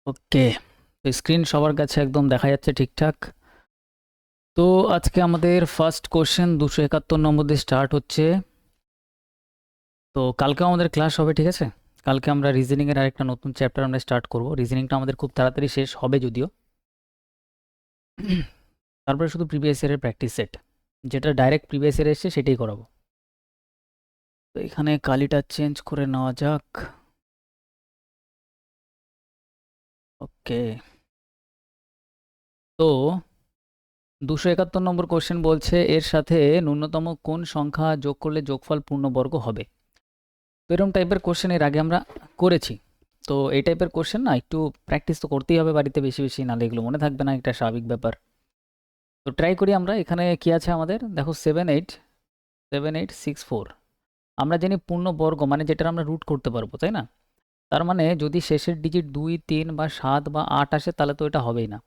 ওকে, তো স্ক্রিন সবার কাছে একদম দেখা যাচ্ছে ঠিকঠাক। তো আজকে আমাদের ফার্স্ট কোশ্চেন 271 নম্বর দিয়ে স্টার্ট হচ্ছে। তো কালকেও আমাদের ক্লাস হবে, ঠিক আছে? কালকে আমরা রিজনিংয়ের আরেকটা নতুন চ্যাপ্টার আমরা স্টার্ট করব। রিজনিংটা আমাদের খুব তাড়াতাড়ি শেষ হবে যদিও। তারপরে শুধু প্রিভিয়াস ইয়ারের প্র্যাকটিস সেট, যেটা ডাইরেক্ট প্রিভিয়াস ইয়ারে এসছে সেটাই করাবো। তো এখানে কালিটা চেঞ্জ করে নেওয়া যাক। ওকে, তো 271 নম্বর কোশ্চেন বলছে এর সাথে ন্যূনতম কোন সংখ্যা যোগ করলে যোগফল পূর্ণবর্গ হবে। তো এরকম টাইপের কোশ্চেন এর আগে আমরা করেছি। তো এই টাইপের কোশ্চেন না একটু প্র্যাকটিস তো করতেই হবে বাড়িতে বেশি বেশি, নাহলে এগুলো মনে থাকবে না, একটা স্বাভাবিক ব্যাপার। তো ট্রাই করি আমরা। এখানে কি আছে আমাদের, দেখো 7, 8, 7, 8, 6, 4। আমরা জানি পূর্ণবর্গ মানে যেটা আমরা রুট করতে পারবো, তাই না? তার মানে যদি শেষের ডিজিট 2, 3 বা 7 বা 8 আসে তাহলে তো এটা হবেই না।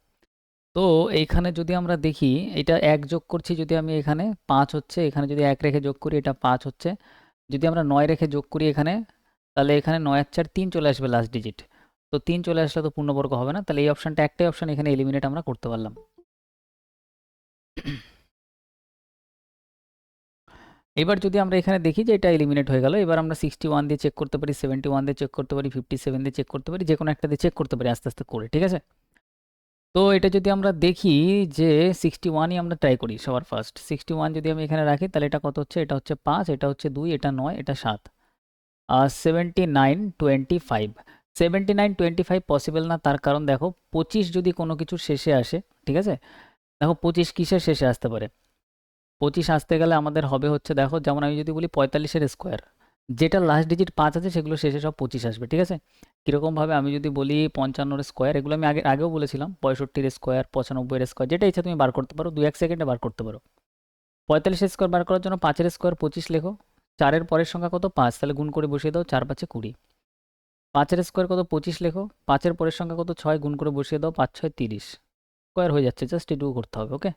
তো এইখানে যদি আমরা দেখি, এটা 1 যোগ করছি, যদি আমি এখানে 5 হচ্ছে, এখানে যদি 1 রেখে যোগ করি এটা 5 হচ্ছে, যদি আমরা 9 রেখে যোগ করি এখানে, তাহলে এখানে 9 আর 4 3 চলে আসবে লাস্ট ডিজিট। তো 3 চলে আসলে তো পূর্ণবর্গ হবে না, তাহলে এই অপশানটা একটাই অপশান, এখানে এলিমিনেট আমরা করতে পারলাম। এবার যদি আমরা এখানে দেখি যে এটা এলিমিনেট হয়ে গেল, এবার আমরা 61 দিয়ে চেক করতে পারি, 71 দিয়ে চেক করতে পারি, 57 দিয়ে চেক করতে পারি, যে কোনো একটা দিয়ে চেক করতে পারি আস্তে আস্তে করে, ঠিক আছে? তো এটা যদি আমরা দেখি যে 61ই আমরা ট্রাই করি সবার ফার্স্ট। 61 যদি আমি এখানে রাখি তাহলে এটা কত হচ্ছে, এটা হচ্ছে 5, এটা হচ্ছে 2, এটা 9, এটা 7। 79, 25। 79, 25 পসিবল না, তার কারণ দেখো 25 যদি কোনো কিছুর শেষে আসে, ঠিক আছে? দেখো 25 কিসের শেষে আসতে পারে? 25 আসতে গেলে আমাদের হবে হচ্ছে, দেখো যেমন আমি যদি বলি 45-এর স্কোয়ার, যেটা লাস্ট ডিজিট 5 আছে সেগুলো শেষে সব 25 আসবে, ঠিক আছে? কীরকমভাবে আমি যদি বলি 55-এর স্কোয়ার, এগুলো আমি আগেও বলেছিলাম, 65-এর স্কোয়ার, 95-এর স্কোয়ার, যেটা ইচ্ছা তুমি বার করতে পারো, 2-1 সেকেন্ডে বার করতে পারো। 45-এর স্কোয়ার বার করার জন্য 5-এর স্কোয়ার 25 লেখো, 4-এর পরের সংখ্যা কত, 5, তাহলে গুণ করে বসিয়ে দাও, 4-5 20। 5-এর স্কোয়ার কত, 25 লেখো, 5-এর পরের সংখ্যা কত, 6, গুণ করে বসিয়ে দাও, 5-6 30। স্কোয়ার হয়ে যাচ্ছে, জাস্ট এটুকু করতে হবে, ওকে?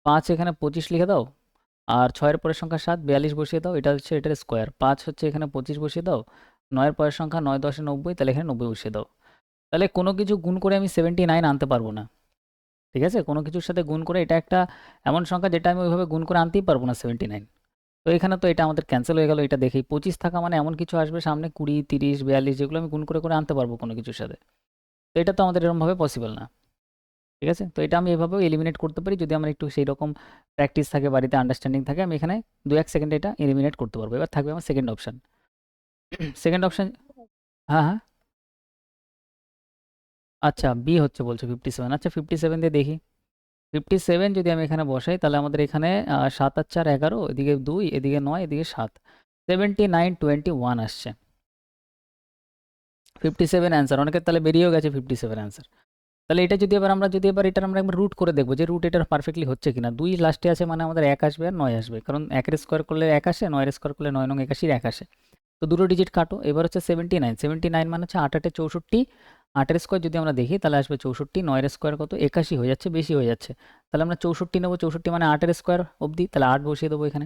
5 এখানে 25 লিখে দাও, আর 6-এর পরের সংখ্যা 7, 42 বসিয়ে দাও, এটা হচ্ছে এটার স্কোয়ার। 5 হচ্ছে এখানে 25 বসিয়ে দাও, 9-এর পরের সংখ্যা 9, 10, 90, তাহলে এখানে 90 বসিয়ে দাও। তাহলে কোনো কিছু গুণ করে আমি 79 আনতে পারবো না, ঠিক আছে? কোনো কিছুর সাথে গুণ করে, এটা একটা এমন সংখ্যা যেটা আমি ওইভাবে গুণ করে আনতেই পারবো না 79। তো এখানে তো এটা আমাদের ক্যান্সেল হয়ে গেল, এটা দেখেই 25 থাকা মানে এমন কিছু আসবে সামনে 20, 30, 42, যেগুলো আমি গুণ করে করে আনতে পারবো কোনো কিছুর সাথে। তো এটা তো আমাদের এরকমভাবে পসিবল না, ঠিক আছে? তো এটা আমি এভাবেও এলিমিনেট করতে পারি, যদি আমার একটু সেই রকম প্র্যাকটিস থাকে, বাড়িতে আন্ডারস্ট্যান্ডিং থাকে, আমি এখানে 2-1 সেকেন্ডে এটা এলিমিনেট করতে পারবো। এবার থাকবে আমার সেকেন্ড অপশান। সেকেন্ড অপশান, হ্যাঁ হ্যাঁ, আচ্ছা বি হচ্ছে বলছো 57। আচ্ছা 57 দিয়ে দেখি। 57 যদি আমি এখানে বসাই তাহলে আমাদের এখানে 7 আর 4 11, এদিকে 2, এদিকে 9, এদিকে 7, 79, 21 আসছে। 57 অ্যান্সার, অনেকের তাহলে বেরিয়েও গেছে 57 অ্যান্সার। তাহলে এটা যদি এবার আমরা এটার আমরা একবার রুট করে দেখবো যে রুট এটার পারফেক্টলি হচ্ছে কিনা। 2 লাস্টে আছে মানে আমাদের 1 আসবে আর 9 আসবে, কারণ 1-এর স্কোয়ার করলে 1 আসে, 9-এর স্কোয়ার করলে 9 নং 81, 1 আসে। তো দুটো ডিজিট কাটো। এবার হচ্ছে 79 মানে হচ্ছে 8-8 64, 8-এর স্কোয়ার যদি আমরা দেখি তাহলে আসবে 64, 9-এর স্কোয়ার কত, 81 হয়ে যাচ্ছে, বেশি হয়ে যাচ্ছে। তাহলে আমরা 64 নেবো, 64 মানে 8-এর স্কোয়ার অবধি, তাহলে 8 বসিয়ে দেবো এখানে।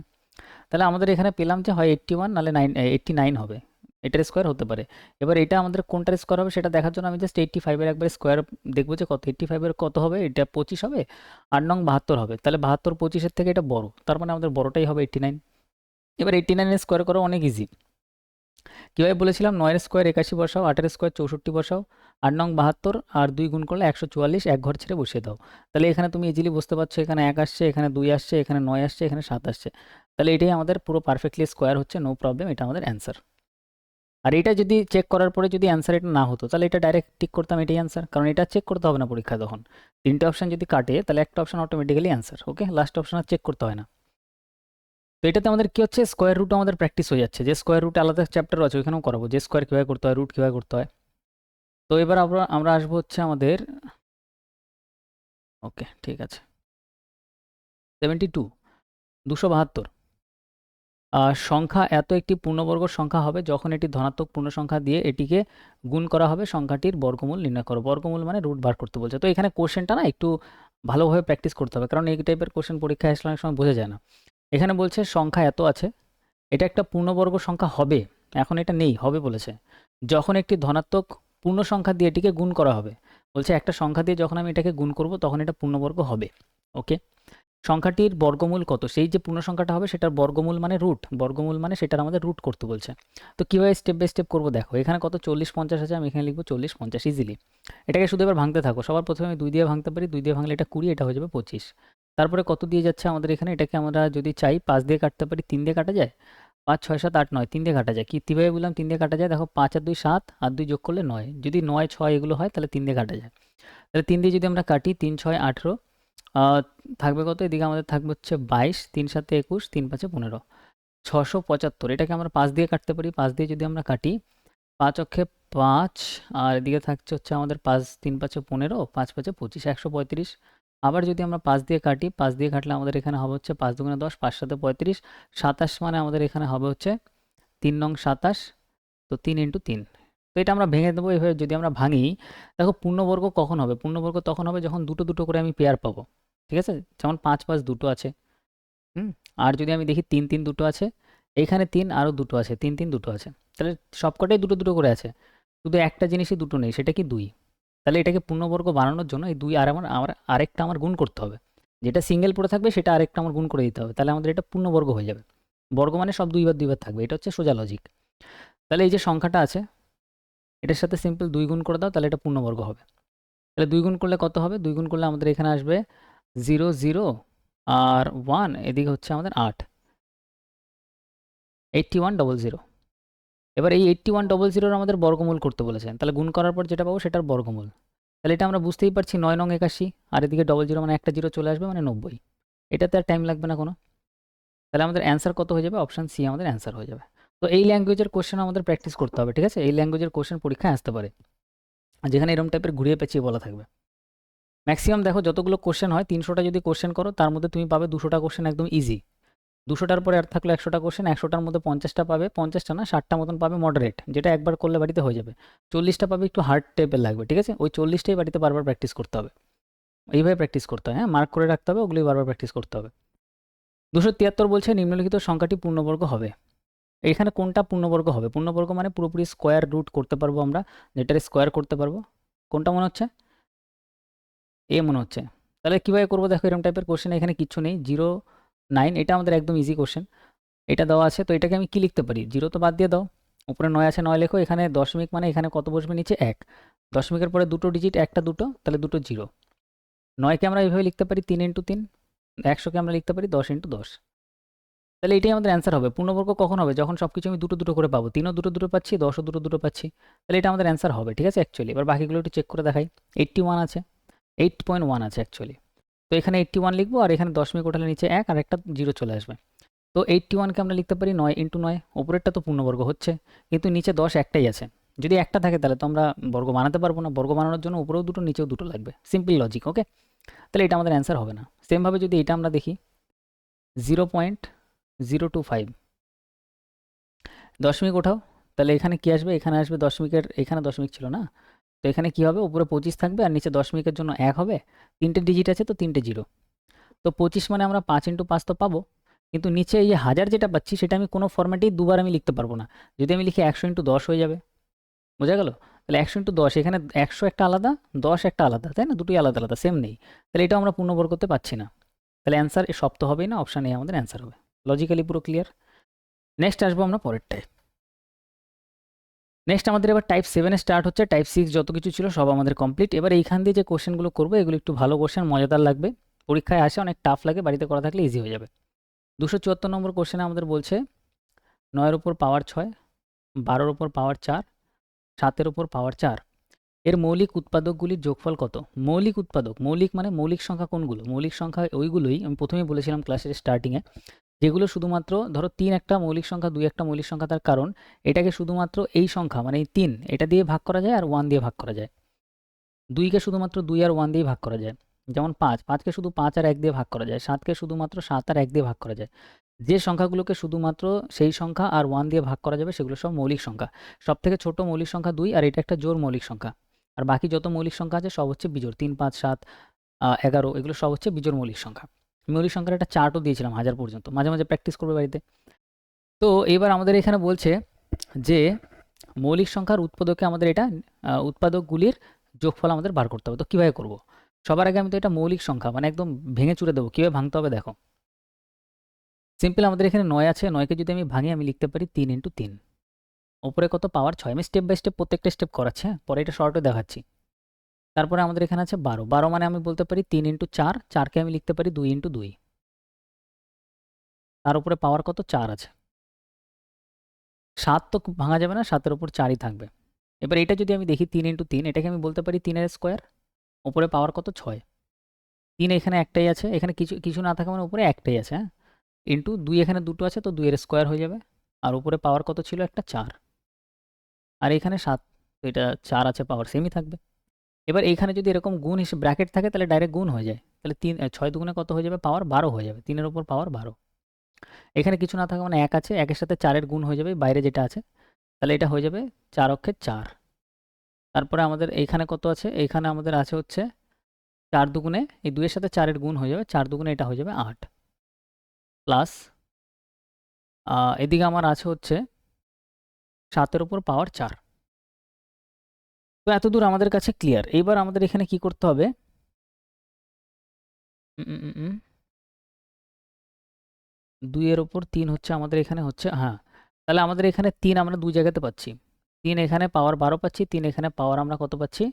তাহলে আমাদের এখানে পেলাম যে হয় 81 নাহলে 89 হবে, এটার স্কোয়ার হতে পারে। এবার এটা আমাদের কোনটার স্কোয়ার হবে সেটা দেখার জন্য আমি জাস্ট 85-এর একবার স্কোয়ার দেখবো যে কত, 85-এর কত হবে, এটা 25 হবে, 8 নং 72 হবে, তাহলে 72 25-এর থেকে এটা বড়, তার মানে আমাদের বড়টাই হবে 89। এবার 89-এর স্কোয়ার করা অনেক ইজি। কীভাবে বলেছিলাম, 9-এর স্কোয়ার 81 বসাও, 8-এর স্কোয়ার 64 বসাও, 8 নং 72 আর 2 গুণ করলে 144, এক ঘর ছেড়ে বসিয়ে দাও। তাহলে এখানে তুমি ইজিলি বুঝতে পারছো, এখানে 1 আসছে, এখানে 2 আসছে, এখানে 9 আসছে, এখানে 7 আসছে। তাহলে এটাই আমাদের পুরো পারফেক্টলি স্কোয়ার হচ্ছে, নো প্রবলেম, এটা আমাদের অ্যান্সার। আর এটা যদি চেক করার পরে যদি অ্যান্সার এটা না হতো তাহলে এটা ডাইরেক্ট টিক করতাম এটাই অ্যান্সার, কারণ এটা চেক করতে হবে না পরীক্ষা তখন। 3টে অপশান যদি কাটে তাহলে একটা অপশান অটোমেটিক্যালি অ্যান্সার, ওকে? লাস্ট অপশান আর চেক করতে হয় না। তো এটাতে আমাদের কি হচ্ছে, স্কোয়ার রুট আমাদের প্র্যাকটিস হয়ে যাচ্ছে, যে স্কোয়ার রুট আলাদা চ্যাপ্টার আছে ওইখানেও করাবো, যে স্কোয়ার কীভাবে করতে হয়, রুট কীভাবে করতে হয়। তো এবার আমরা আসবো হচ্ছে আমাদের, ওকে ঠিক আছে, 72, 272। সংখ্যা এত একটি পূর্ণবর্গ সংখ্যা হবে যখন এটি ধনাত্মক পূর্ণ সংখ্যা দিয়ে এটিকে গুণ করা হবে, সংখ্যাটির বর্গমূল নির্ণয় করো। বর্গমূল মানে রুট বার করতে বলছে। তো এখানে কোশ্চেনটা না একটু ভালোভাবে প্র্যাকটিস করতে হবে, কারণ এই টাইপের কোশ্চেন পরীক্ষায় আসলে অনেক সময় বোঝা যায় না। এখানে বলছে সংখ্যা এত আছে, এটা একটা পূর্ণবর্গ সংখ্যা হবে, এখন এটা নেই, হবে বলেছে, যখন একটি ধনাত্মক পূর্ণ সংখ্যা দিয়ে এটিকে গুণ করা হবে। বলছে একটা সংখ্যা দিয়ে যখন আমি এটাকে গুণ করব তখন এটা পূর্ণবর্গ হবে। ওকে, সংখ্যাটির বর্গমূল কত, সেই যে পূর্ণ সংখ্যাটা হবে সেটার বর্গমূল মানে রুট, বর্গমূল মানে সেটার আমাদের রুট করতে বলছে। তো কীভাবে স্টেপ বাই স্টেপ করবো দেখো, এখানে কত 40 50 আছে, আমি এখানে লিখবো 40 50 ইজিলি। এটাকে শুধু এবার ভাঙতে থাকো, সবার প্রথমে আমি 2 দিয়ে ভাঙতে পারি, 2 দিয়ে ভাঙলে এটা 20, এটা হয়ে যাবে 25। তারপরে কত দিয়ে যাচ্ছে আমাদের এখানে, এটাকে আমরা যদি চাই 5 দিয়ে কাটতে পারি, 3 দিয়ে কাটা যায়, 5 6 7 8 9, 3 দিয়ে কাটা যায়। কীভাবে বললাম 3 দিয়ে কাটা যায়, দেখো 5 আর 2 7, আর 2 যোগ করলে 9, যদি 9 6 এগুলো হয় তাহলে 3 দিয়ে কাটা যায়। তাহলে 3 দিয়ে যদি আমরা কাটি, 3 6 18, থাকবে কত, এদিকে আমাদের থাকবে হচ্ছে 22, 3 7 21, 3 5 15, 675। এটাকে আমরা 5 দিয়ে কাটতে পারি, 5 দিয়ে যদি আমরা কাটি, 5 অক্ষে 5, আর এদিকে থাকছে হচ্ছে আমাদের 5 3 5 15, 5 5 25, 135। আবার যদি আমরা 5 দিয়ে কাটি, 5 দিয়ে কাটলে আমাদের এখানে হবে হচ্ছে 5 দুগুণে 10, 5 7 35, 27, মানে আমাদের এখানে হবে হচ্ছে 3 নং 27, তো 3 ইন্টু 3। তো এটা আমরা ভেঙে দেবো এভাবে। যদি আমরা ভাঙি, দেখো পূর্ণবর্গ কখন হবে, পূর্ণবর্গ তখন হবে যখন দুটো দুটো করে আমি পেয়ার পাবো, ঠিক আছে, যেমন 5 5 দুটো আছে, আর যদি আমি দেখি 3 3 দুটো আছে, এইখানে 3 আরও দুটো আছে, 3 3 দুটো আছে, তাহলে সবকটাই দুটো দুটো করে আছে, শুধু একটা জিনিসই দুটো নেই, সেটা কি 2। তাহলে এটাকে পূর্ণবর্গ বানানোর জন্য এই 2 আর আমার আরেকটা আমার গুণ করতে হবে, যেটা সিঙ্গেল পড়ে থাকবে সেটা আরেকটা আমার গুণ করে দিতে হবে, তাহলে আমাদের এটা পূর্ণবর্গ হয়ে যাবে। বর্গ মানে সব 2 বার 2 বার থাকবে, এটা হচ্ছে সোজা লজিক। তাহলে এই যে সংখ্যাটা আছে এটার সাথে সিম্পল 2 গুণ করে দাও, তাহলে এটা পূর্ণবর্গ হবে। তাহলে 2 গুণ করলে কত হবে, 2 গুণ করলে আমাদের এখানে আসবে 0 0 আর 1, এদিকে হচ্ছে আমাদের 8, 8100। এবার এই 8100 আমাদের বর্গমূল করতে বলেছেন, তাহলে গুণ করার পর যেটা পাবো সেটার বর্গমূল। তাহলে এটা আমরা বুঝতেই পারছি 9 নং 81, আর এদিকে 00 মানে একটা জিরো চলে আসবে, মানে 90। এটাতে আর টাইম লাগবে না কোনো। তাহলে আমাদের অ্যান্সার কত হয়ে যাবে, অপশান সি আমাদের অ্যান্সার হয়ে যাবে। তো এই ল্যাঙ্গুয়েজের কোশ্চেন আমাদের প্র্যাকটিস করতে হবে, ঠিক আছে, এই ল্যাঙ্গুয়েজের কোশ্চেন পরীক্ষায় আসতে পারে, যেখানে এরকম টাইপের ঘুরিয়ে পেঁচিয়ে বলা থাকবে। ম্যাক্সিমাম দেখো যতগুলো কোশ্চেন হয়, 300টা যদি কোশ্চেন করো তার মধ্যে তুমি পাবে 200টা কোশ্চেন একদম ইজি, 200টার পরে আর থাকলো 100টা কোশ্চেন, 100টার মধ্যে 50টা পাবে, 50টা না 60টা মতন পাবে মডারেট, যেটা একবার করলে বাড়িতে হয়ে যাবে, 40টা পাবে একটু হার্ড টাইপের লাগবে, ঠিক আছে, ওই 40টাই বাড়িতে বারবার প্র্যাকটিস করতে হবে, এইভাবে প্র্যাকটিস করতে হয়, হ্যাঁ, মার্ক করে রাখতে হবে, ওগুলোই বারবার প্র্যাকটিস করতে হবে। 273 বলছে নিম্নলিখিত সংখ্যাটি পূর্ণবর্গ হবে। এখানে কোনটা পূর্ণবর্গ হবে, পূর্ণবর্গ মানে পুরোপুরি স্কোয়ার রুট করতে পারবো আমরা, যেটার স্কোয়ার করতে পারবো, কোনটা মনে হচ্ছে, এ মনে হচ্ছে। তাহলে কীভাবে করবো দেখো, এরকম টাইপের কোশ্চেন এখানে কিচ্ছু নেই, 0 9, এটা আমাদের একদম ইজি কোশ্চেন, এটা দেওয়া আছে, তো এটাকে আমি কি লিখতে পারি, 0 তো বাদ দিয়ে দাও, উপরে 9 আছে 9 লেখো, এখানে দশমিক মানে এখানে কত বসবে, নিচে 1, দশমিকের পরে দুটো ডিজিট, একটা দুটো, তাহলে দুটো 0। 9কে আমরা এইভাবে লিখতে পারি 3 ইন্টু 3, 100কে আমরা লিখতে পারি 10 ইন্টু 10। তাহলে এটাই আমাদের অ্যান্সার হবে। পূর্ণবর্গ কখন হবে, যখন সব কিছু আমি দুটো দুটো করে পাবো, 3ও দুটো দুটো পাচ্ছি, 10ও দুটো দুটো পাচ্ছি, তাহলে এটা আমাদের অ্যান্সার হবে, ঠিক আছে। অ্যাকচুয়ালি এবার বাকিগুলো একটু চেক করে দেখাই, 81 আছে, 8.1 আছে অ্যাকচুয়ালি, তো এখানে 81 লিখবো, আর এখানে দশমিক ওঠালে নিচে 1 আর একটা 0 চলে আসবে, তো 81কে আমরা লিখতে পারি 9 ইন্টু 9, ওপরেরটা তো পূর্ণবর্গ হচ্ছে, কিন্তু নিচে 10 একটাই আছে, যদি একটা থাকে তাহলে তো আমরা বর্গ বানাতে পারবো না, বর্গ বানানোর জন্য উপরেও দুটো নিচেও দুটো লাগবে, সিম্পল লজিক, ওকে। তাহলে এটা আমাদের অ্যান্সার হবে না। সেমভাবে যদি এটা আমরা দেখি 0.025, দশমিক ওঠাও, তাহলে এখানে কি আসবে, এখানে আসবে দশমিকের, এখানে দশমিক ছিল না, তো এখানে কি হবে, উপরে 25 থাকবে আর নিচে দশমিকের জন্য 1 হবে, 3টে ডিজিট আছে তো 3টে 0, তো 25 মানে আমরা 5 ইন্টু 5 তো পাবো, কিন্তু নিচে এই যে 1000 যেটা পাচ্ছি সেটা আমি কোনো ফরম্যাটেই দুবার আমি লিখতে পারবো না, যদি আমি লিখি 100 ইন্টু 10 হয়ে যাবে, বোঝা গেল। তাহলে 100 ইন্টু 10, এখানে 100 একটা আলাদা, 10 একটা আলাদা, তাই না, দুটোই আলাদা আলাদা, সেম নেই, তাহলে এটাও আমরা পূর্ণবর্গ করতে পারছি না, তাহলে অ্যান্সার সব তো হবেই না, অপশান এ আমাদের অ্যান্সার হবে। লজিক্যালি পুরো ক্লিয়ার। নেক্সট আসবো আমরা পরের টাইপ। নেক্সট আমাদের এবার টাইপ 7 স্টার্ট হচ্ছে, টাইপ 6 যত কিছু ছিল সব আমাদের কমপ্লিট। এবার এইখান দিয়ে যে কোশ্চেনগুলো করবো এগুলো একটু ভালো কোশ্চেন, মজাদার লাগবে, পরীক্ষায় আসে অনেক টাফ লাগে, বাড়িতে করা থাকলে ইজি হয়ে যাবে। 274 নম্বর কোশ্চেনে আমাদের বলছে 9-এর উপর পাওয়ার 6, 12-এর উপর পাওয়ার 4, 7-এর উপর পাওয়ার 4, এর মৌলিক উৎপাদকগুলির যোগফল কত। মৌলিক উৎপাদক, মৌলিক মানে মৌলিক সংখ্যা কোনগুলো, মৌলিক সংখ্যা ওইগুলোই আমি প্রথমেই বলেছিলাম ক্লাসের স্টার্টিংয়ে, যেগুলো শুধুমাত্র ধরো 3 একটা মৌলিক সংখ্যা, 2 একটা মৌলিক সংখ্যা, তার কারণ এটাকে শুধুমাত্র এই সংখ্যা মানে এই 3 এটা দিয়ে ভাগ করা যায় আর 1 দিয়ে ভাগ করা যায়, 2কে শুধুমাত্র 2 আর 1 দিয়ে ভাগ করা যায়, যেমন 5কে শুধু 5 আর 1 দিয়ে ভাগ করা যায়, 7কে শুধুমাত্র 7 আর 1 দিয়ে ভাগ করা যায়। যে সংখ্যাগুলোকে শুধুমাত্র সেই সংখ্যা আর 1 দিয়ে ভাগ করা যাবে সেগুলো সব মৌলিক সংখ্যা। সব থেকে ছোট মৌলিক সংখ্যা 2, আর এটা একটা জোড় মৌলিক সংখ্যা, আর বাকি যত মৌলিক সংখ্যা আছে সব হচ্ছে বিজোড়, 3 5 7 11, এগুলো সব হচ্ছে বিজোড় মৌলিক সংখ্যা। মৌলিক সংখ্যার একটা চার্টও দিয়েছিলাম 1000 পর্যন্ত, মাঝে মাঝে প্র্যাকটিস করবে বাড়িতে। তো এবার আমাদের এখানে বলছে যে মৌলিক সংখ্যার উৎপাদকে আমাদের এটা উৎপাদকগুলির যোগফল আমাদের বার করতে হবে। তো কীভাবে করব? সবার আগে আমি তো এটা মৌলিক সংখ্যা মানে একদম ভেঙে চুরে দেবো। কীভাবে ভাঙতে হবে দেখো। সিম্পল আমাদের এখানে 9 আছে, 9কে যদি আমি ভাঙি আমি লিখতে পারি 3 × 3। ওপরে কত পাওয়ার 6। আমি স্টেপ বাই স্টেপ প্রত্যেকটা স্টেপ করাচ্ছি, হ্যাঁ, পরে এটা শর্টে দেখাচ্ছি। তারপরে আমাদের এখানে আছে 12। 12 মানে আমি বলতে পারি 3 × 4, 4কে আমি লিখতে পারি 2 × 2। তার উপরে পাওয়ার কত 4 আছে। 7 তো ভাঙা যাবে না, 7-এর উপর 4ই থাকবে। এবার এটা যদি আমি দেখি 3 × 3, এটাকে আমি বলতে পারি 3-এর স্কোয়ার। উপরে পাওয়ার কত 6। 3 এখানে একটাই আছে, এখানে কিছু কিছু না থাকা মানে উপরে একটাই আছে, হ্যাঁ, ইন্টু 2 এখানে দুটো আছে, তো 2-এর স্কোয়ার হয়ে যাবে। আর উপরে পাওয়ার কত ছিল একটা 4, আর এখানে 7, তো এটা 4 আছে, পাওয়ার সেমই থাকবে। এবার এইখানে যদি এরকম গুণ হিসেবে ব্র্যাকেট থাকে তাহলে ডাইরেক্ট গুণ হয়ে যায়। তাহলে 6 দুগুণে কত হয়ে যাবে? পাওয়ার 12 হয়ে যাবে। 3-এর উপর পাওয়ার 12। এখানে কিছু না থাকা মানে 1 আছে, 1-এর সাথে 4-এর গুণ হয়ে যাবে বাইরে যেটা আছে, তাহলে এটা হয়ে যাবে 4 অক্ষে 4। তারপরে আমাদের এইখানে কত আছে? এইখানে আমাদের আছে হচ্ছে 4 দুগুণে, এই 2-এর সাথে 4-এর গুণ হয়ে যাবে, 4 দুগুণে এটা হয়ে যাবে 8, প্লাস এদিকে আমার আছে হচ্ছে 7-এর উপর পাওয়ার 4। তো এতদূর আমাদের কাছে ক্লিয়ার। এইবার আমাদের এখানে কি করতে হবে? 2-এর উপর 3 হচ্ছে আমাদের এখানে হচ্ছে, হ্যাঁ, তাহলে আমাদের এখানে 3 আমরা 2 জায়গাতে পাচ্ছি। 3 এখানে পাওয়ার 12 পাচ্ছি, 3 এখানে পাওয়ার আমরা কত পাচ্ছি?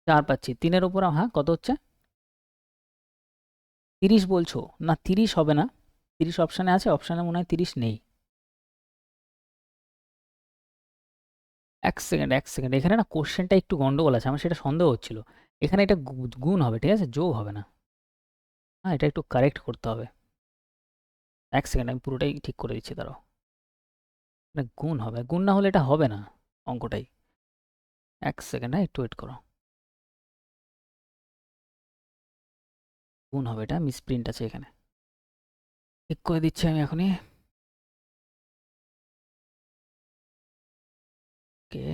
4 পাচ্ছি। 3-এর উপর হ্যাঁ কত হচ্ছে? 30 বলছো? না 30 হবে না। 30 অপশানে আছে, অপশানে মনে হয় 30 নেই। এক সেকেন্ড, এখানে না কোশ্চেনটা একটু গন্ডগোল আছে, আমার সেটা সন্দেহ হচ্ছিল। এখানে এটা গুণ হবে, ঠিক আছে, যোগ হবে না। হ্যাঁ, এটা একটু কারেক্ট করতে হবে। এক সেকেন্ড, আমি পুরোটাই ঠিক করে দিচ্ছি, দাঁড়াও। এটা গুণ হবে, গুণ না হলে এটা হবে না অঙ্কটাই। এক সেকেন্ড, হ্যাঁ, একটু ওয়েট করো। গুণ হবে, এটা মিসপ্রিন্ট আছে এখানে, ঠিক করে দিচ্ছি আমি এখনই। ওকে,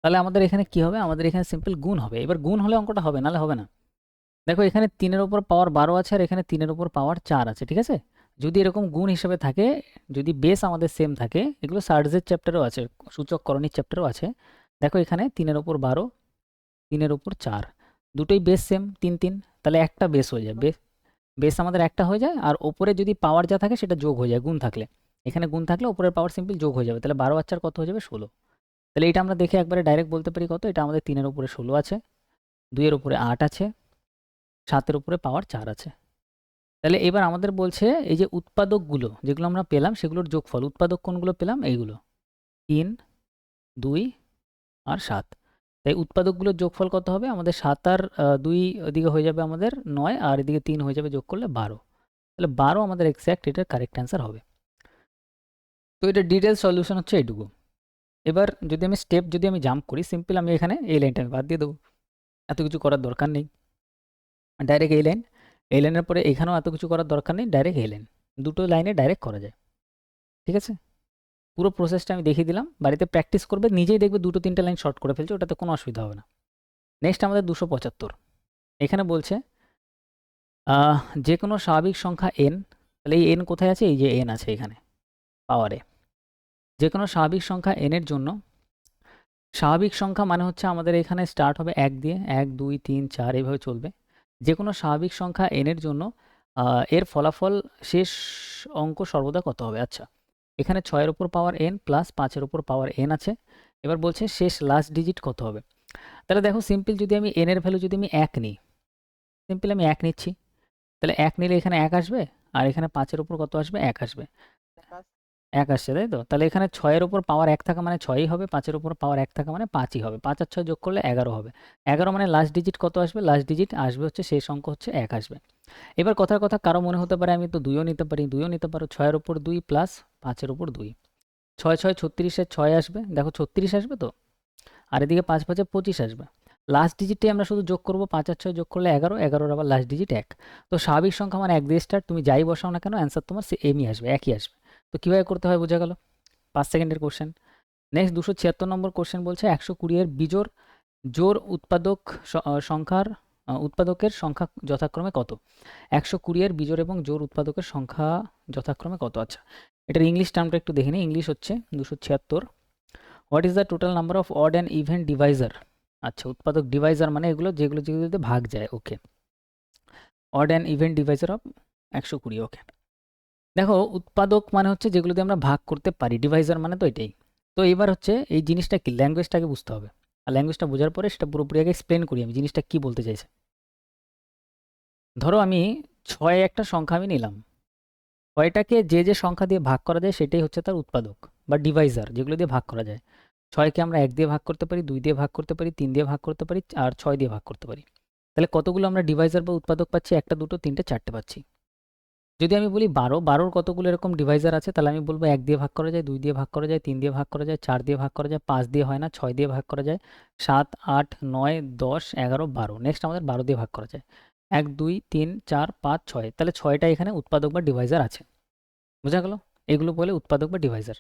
তাহলে আমাদের এখানে কি হবে? আমাদের এখানে সিম্পল গুণ হবে। এবার গুণ হলে অঙ্কটা হবে, নাহলে হবে না। দেখো এখানে 3-এর উপর পাওয়ার 12 আছে, আর এখানে 3-এর উপর পাওয়ার 4 আছে, ঠিক আছে। যদি এরকম গুণ হিসেবে থাকে, যদি বেস আমাদের সেম থাকে, এগুলো সার্জের চ্যাপ্টারেও আছে, সূচক করণীর চ্যাপ্টারেও আছে। দেখো এখানে 3-এর উপর 12, 3-এর উপর 4, দুটোই বেস সেম, 3 3, তাহলে একটা বেস হয়ে যায়। বেস আমাদের একটা হয়ে যায়, আর ওপরে যদি পাওয়ার যা থাকে সেটা যোগ হয়ে যায় গুণ থাকলে। এখানে গুণ থাকলে ওপরের পাওয়ার সিম্পল যোগ হয়ে যাবে, তাহলে 12 আর 4 কত হয়ে যাবে? 16। তাহলে এটা আমরা দেখে একবারে ডাইরেক্ট বলতে পারি কত? এটা আমাদের 3-এর উপরে 16 আছে, 2-এর উপরে 8 আছে, 7-এর উপরে পাওয়ার 4 আছে। তাহলে এবার আমাদের বলছে এই যে উৎপাদকগুলো যেগুলো আমরা পেলাম সেগুলোর যোগফল। উৎপাদক কোনগুলো পেলাম? এইগুলো 3, 2 আর 7। তাই উৎপাদকগুলোর যোগফল কত হবে? আমাদের 7 আর 2 ওদিকে হয়ে যাবে আমাদের 9, আর এদিকে 3 হয়ে যাবে, যোগ করলে 12। তাহলে 12 আমাদের এক্স্যাক্ট এটার কারেক্ট অ্যান্সার হবে। তো এটা ডিটেলস সলিউশন হচ্ছে এইটুকু। এবার যদি আমি স্টেপ যদি আমি জাম্প করি, সিম্পল আমি এখানে এই লাইনটা আমি বাদ দিয়ে দেবো, এত কিছু করার দরকার নেই। ডাইরেক্ট এই লাইন, এই লাইনের পরে এখানেও এত কিছু করার দরকার নেই, ডাইরেক্ট এই লাইন, দুটো লাইনে ডাইরেক্ট করা যায়, ঠিক আছে। পুরো প্রসেসটা আমি দেখিয়ে দিলাম, বাড়িতে প্র্যাকটিস করবে, নিজেই দেখবে 2-3টে লাইন শর্ট করে ফেলছে, ওটাতে কোনো অসুবিধা হবে না। নেক্সট আমাদের 275। এখানে বলছে যে কোনো স্বাভাবিক সংখ্যা n, তাহলে এই n কোথায় আছে? এই যে n আছে এখানে পাওয়ারে। যে কোনো স্বাভাবিক সংখ্যা n এর জন্য, স্বাভাবিক সংখ্যা মানে হচ্ছে আমাদের এখানে স্টার্ট হবে 1 দিয়ে, 1 2 3 4 এইভাবে চলবে। যে কোনো স্বাভাবিক সংখ্যা n এর জন্য এর ফলাফল শেষ অঙ্ক সর্বদা কত হবে? আচ্ছা, এখানে 6-এর উপর পাওয়ার n প্লাস 5-এর উপর পাওয়ার n আছে। এবার বলছে শেষ লাস্ট ডিজিট কত হবে? তাহলে দেখো সিম্পল, যদি আমি n এর ভ্যালু যদি আমি 1 নিই, সিম্পল আমি 1 নিচ্ছি, তাহলে 1 নিলে এখানে 1 আসবে, আর এখানে 5-এর উপর কত আসবে? 1 আসবে। 1 আসছে, তাই তো? তাহলে এখানে 6-এর উপর পাওয়ার 1 থাকা মানে 6ই হবে, 5-এর উপর পাওয়ার 1 থাকা মানে 5ই হবে। 5 আর 6 যোগ করলে 11 হবে। 11 মানে লাস্ট ডিজিট কত আসবে? লাস্ট ডিজিট আসবে হচ্ছে, শেষ অঙ্ক হচ্ছে 1 আসবে। এবার কথার কথা কারো মনে হতে পারে আমি তো 2ও নিতে পারি, 2ও নিতে পারো। 6-এর উপর 2 প্লাস 5-এর উপর 2, 6 6 36-এর 6 আসবে, দেখো 36 আসবে তো, আর এদিকে 5 5-এ 25 আসবে। লাস্ট ডিজিটটাই আমরা শুধু যোগ করবো, 5 আর 6 যোগ করলে 11, 11-র আবার লাস্ট ডিজিট 1। তো স্বাভাবিক সংখ্যা মানে 1 দিয়ে স্টার্ট, তুমি যাই বসাও না কেন অ্যান্সার তোমার এমই আসবে, একই আসবে। তো কীভাবে করতে হয় বোঝা গেল? 5 সেকেন্ডের কোশ্চেন। নেক্সট 276 নম্বর কোশ্চেন বলছে 120 এর বিজোড় জোড় উৎপাদকের সংখ্যা যথাক্রমে কত? 120 এর বিজোড় এবং জোড় উৎপাদকের সংখ্যা যথাক্রমে কত? আচ্ছা, এটার ইংলিশ টার্মটা একটু দেখে নিই। ইংলিশ হচ্ছে 276, what is the total number of odd and even divisor? আচ্ছা, উৎপাদক ডিভাইজার মানে এগুলো যেগুলোতে ভাগ যায়। Okay, odd and even divisor of 120। Okay, দেখো উৎপাদক মানে হচ্ছে যেগুলো দিয়ে আমরা ভাগ করতে পারি, ডিভাইজার মানে তো এটাই। তো এবার হচ্ছে এই জিনিসটা কি, ল্যাঙ্গুয়েজটাকে বুঝতে হবে। আর ল্যাঙ্গুয়েজটা বোঝার পরে সেটা পুরোপুরি আগে এক্সপ্লেন করি আমি জিনিসটা কি বলতে চাইছে। ধরো আমি 6 একটা সংখ্যা আমি নিলাম, 6টাকে যে সংখ্যা দিয়ে ভাগ করা যায় সেটাই হচ্ছে তার উৎপাদক বা ডিভাইজার, যেগুলো দিয়ে ভাগ করা যায়। 6কে আমরা 1 দিয়ে ভাগ করতে পারি, 2 দিয়ে ভাগ করতে পারি, 3 দিয়ে ভাগ করতে পারি, আর 6 দিয়ে ভাগ করতে পারি। তাহলে কতগুলো আমরা ডিভাইজার বা উৎপাদক পাচ্ছি? 1টা 2টো 3টে 4টে পাচ্ছি। যদি আমি বলি 12, কতগুলো এরকম ডিভাইজার আছে? তাহলে আমি বলবো 1 দিয়ে ভাগ করা যায়, 2 দিয়ে ভাগ করা যায়, 3 দিয়ে ভাগ করা যায়, 4 দিয়ে ভাগ করা যায়, 5 দিয়ে হয় না, 6 দিয়ে ভাগ করা যায়, 7, 8, 9, 10, 11, 12। নেক্সট আমাদের 12 দিয়ে ভাগ করা যায়। 1, 2, 3, 4, 5, 6। তাহলে 6টা এখানে উৎপাদক বা ডিভাইজার আছে। বোঝা গেল? এগুলো বলে উৎপাদক বা ডিভাইজার।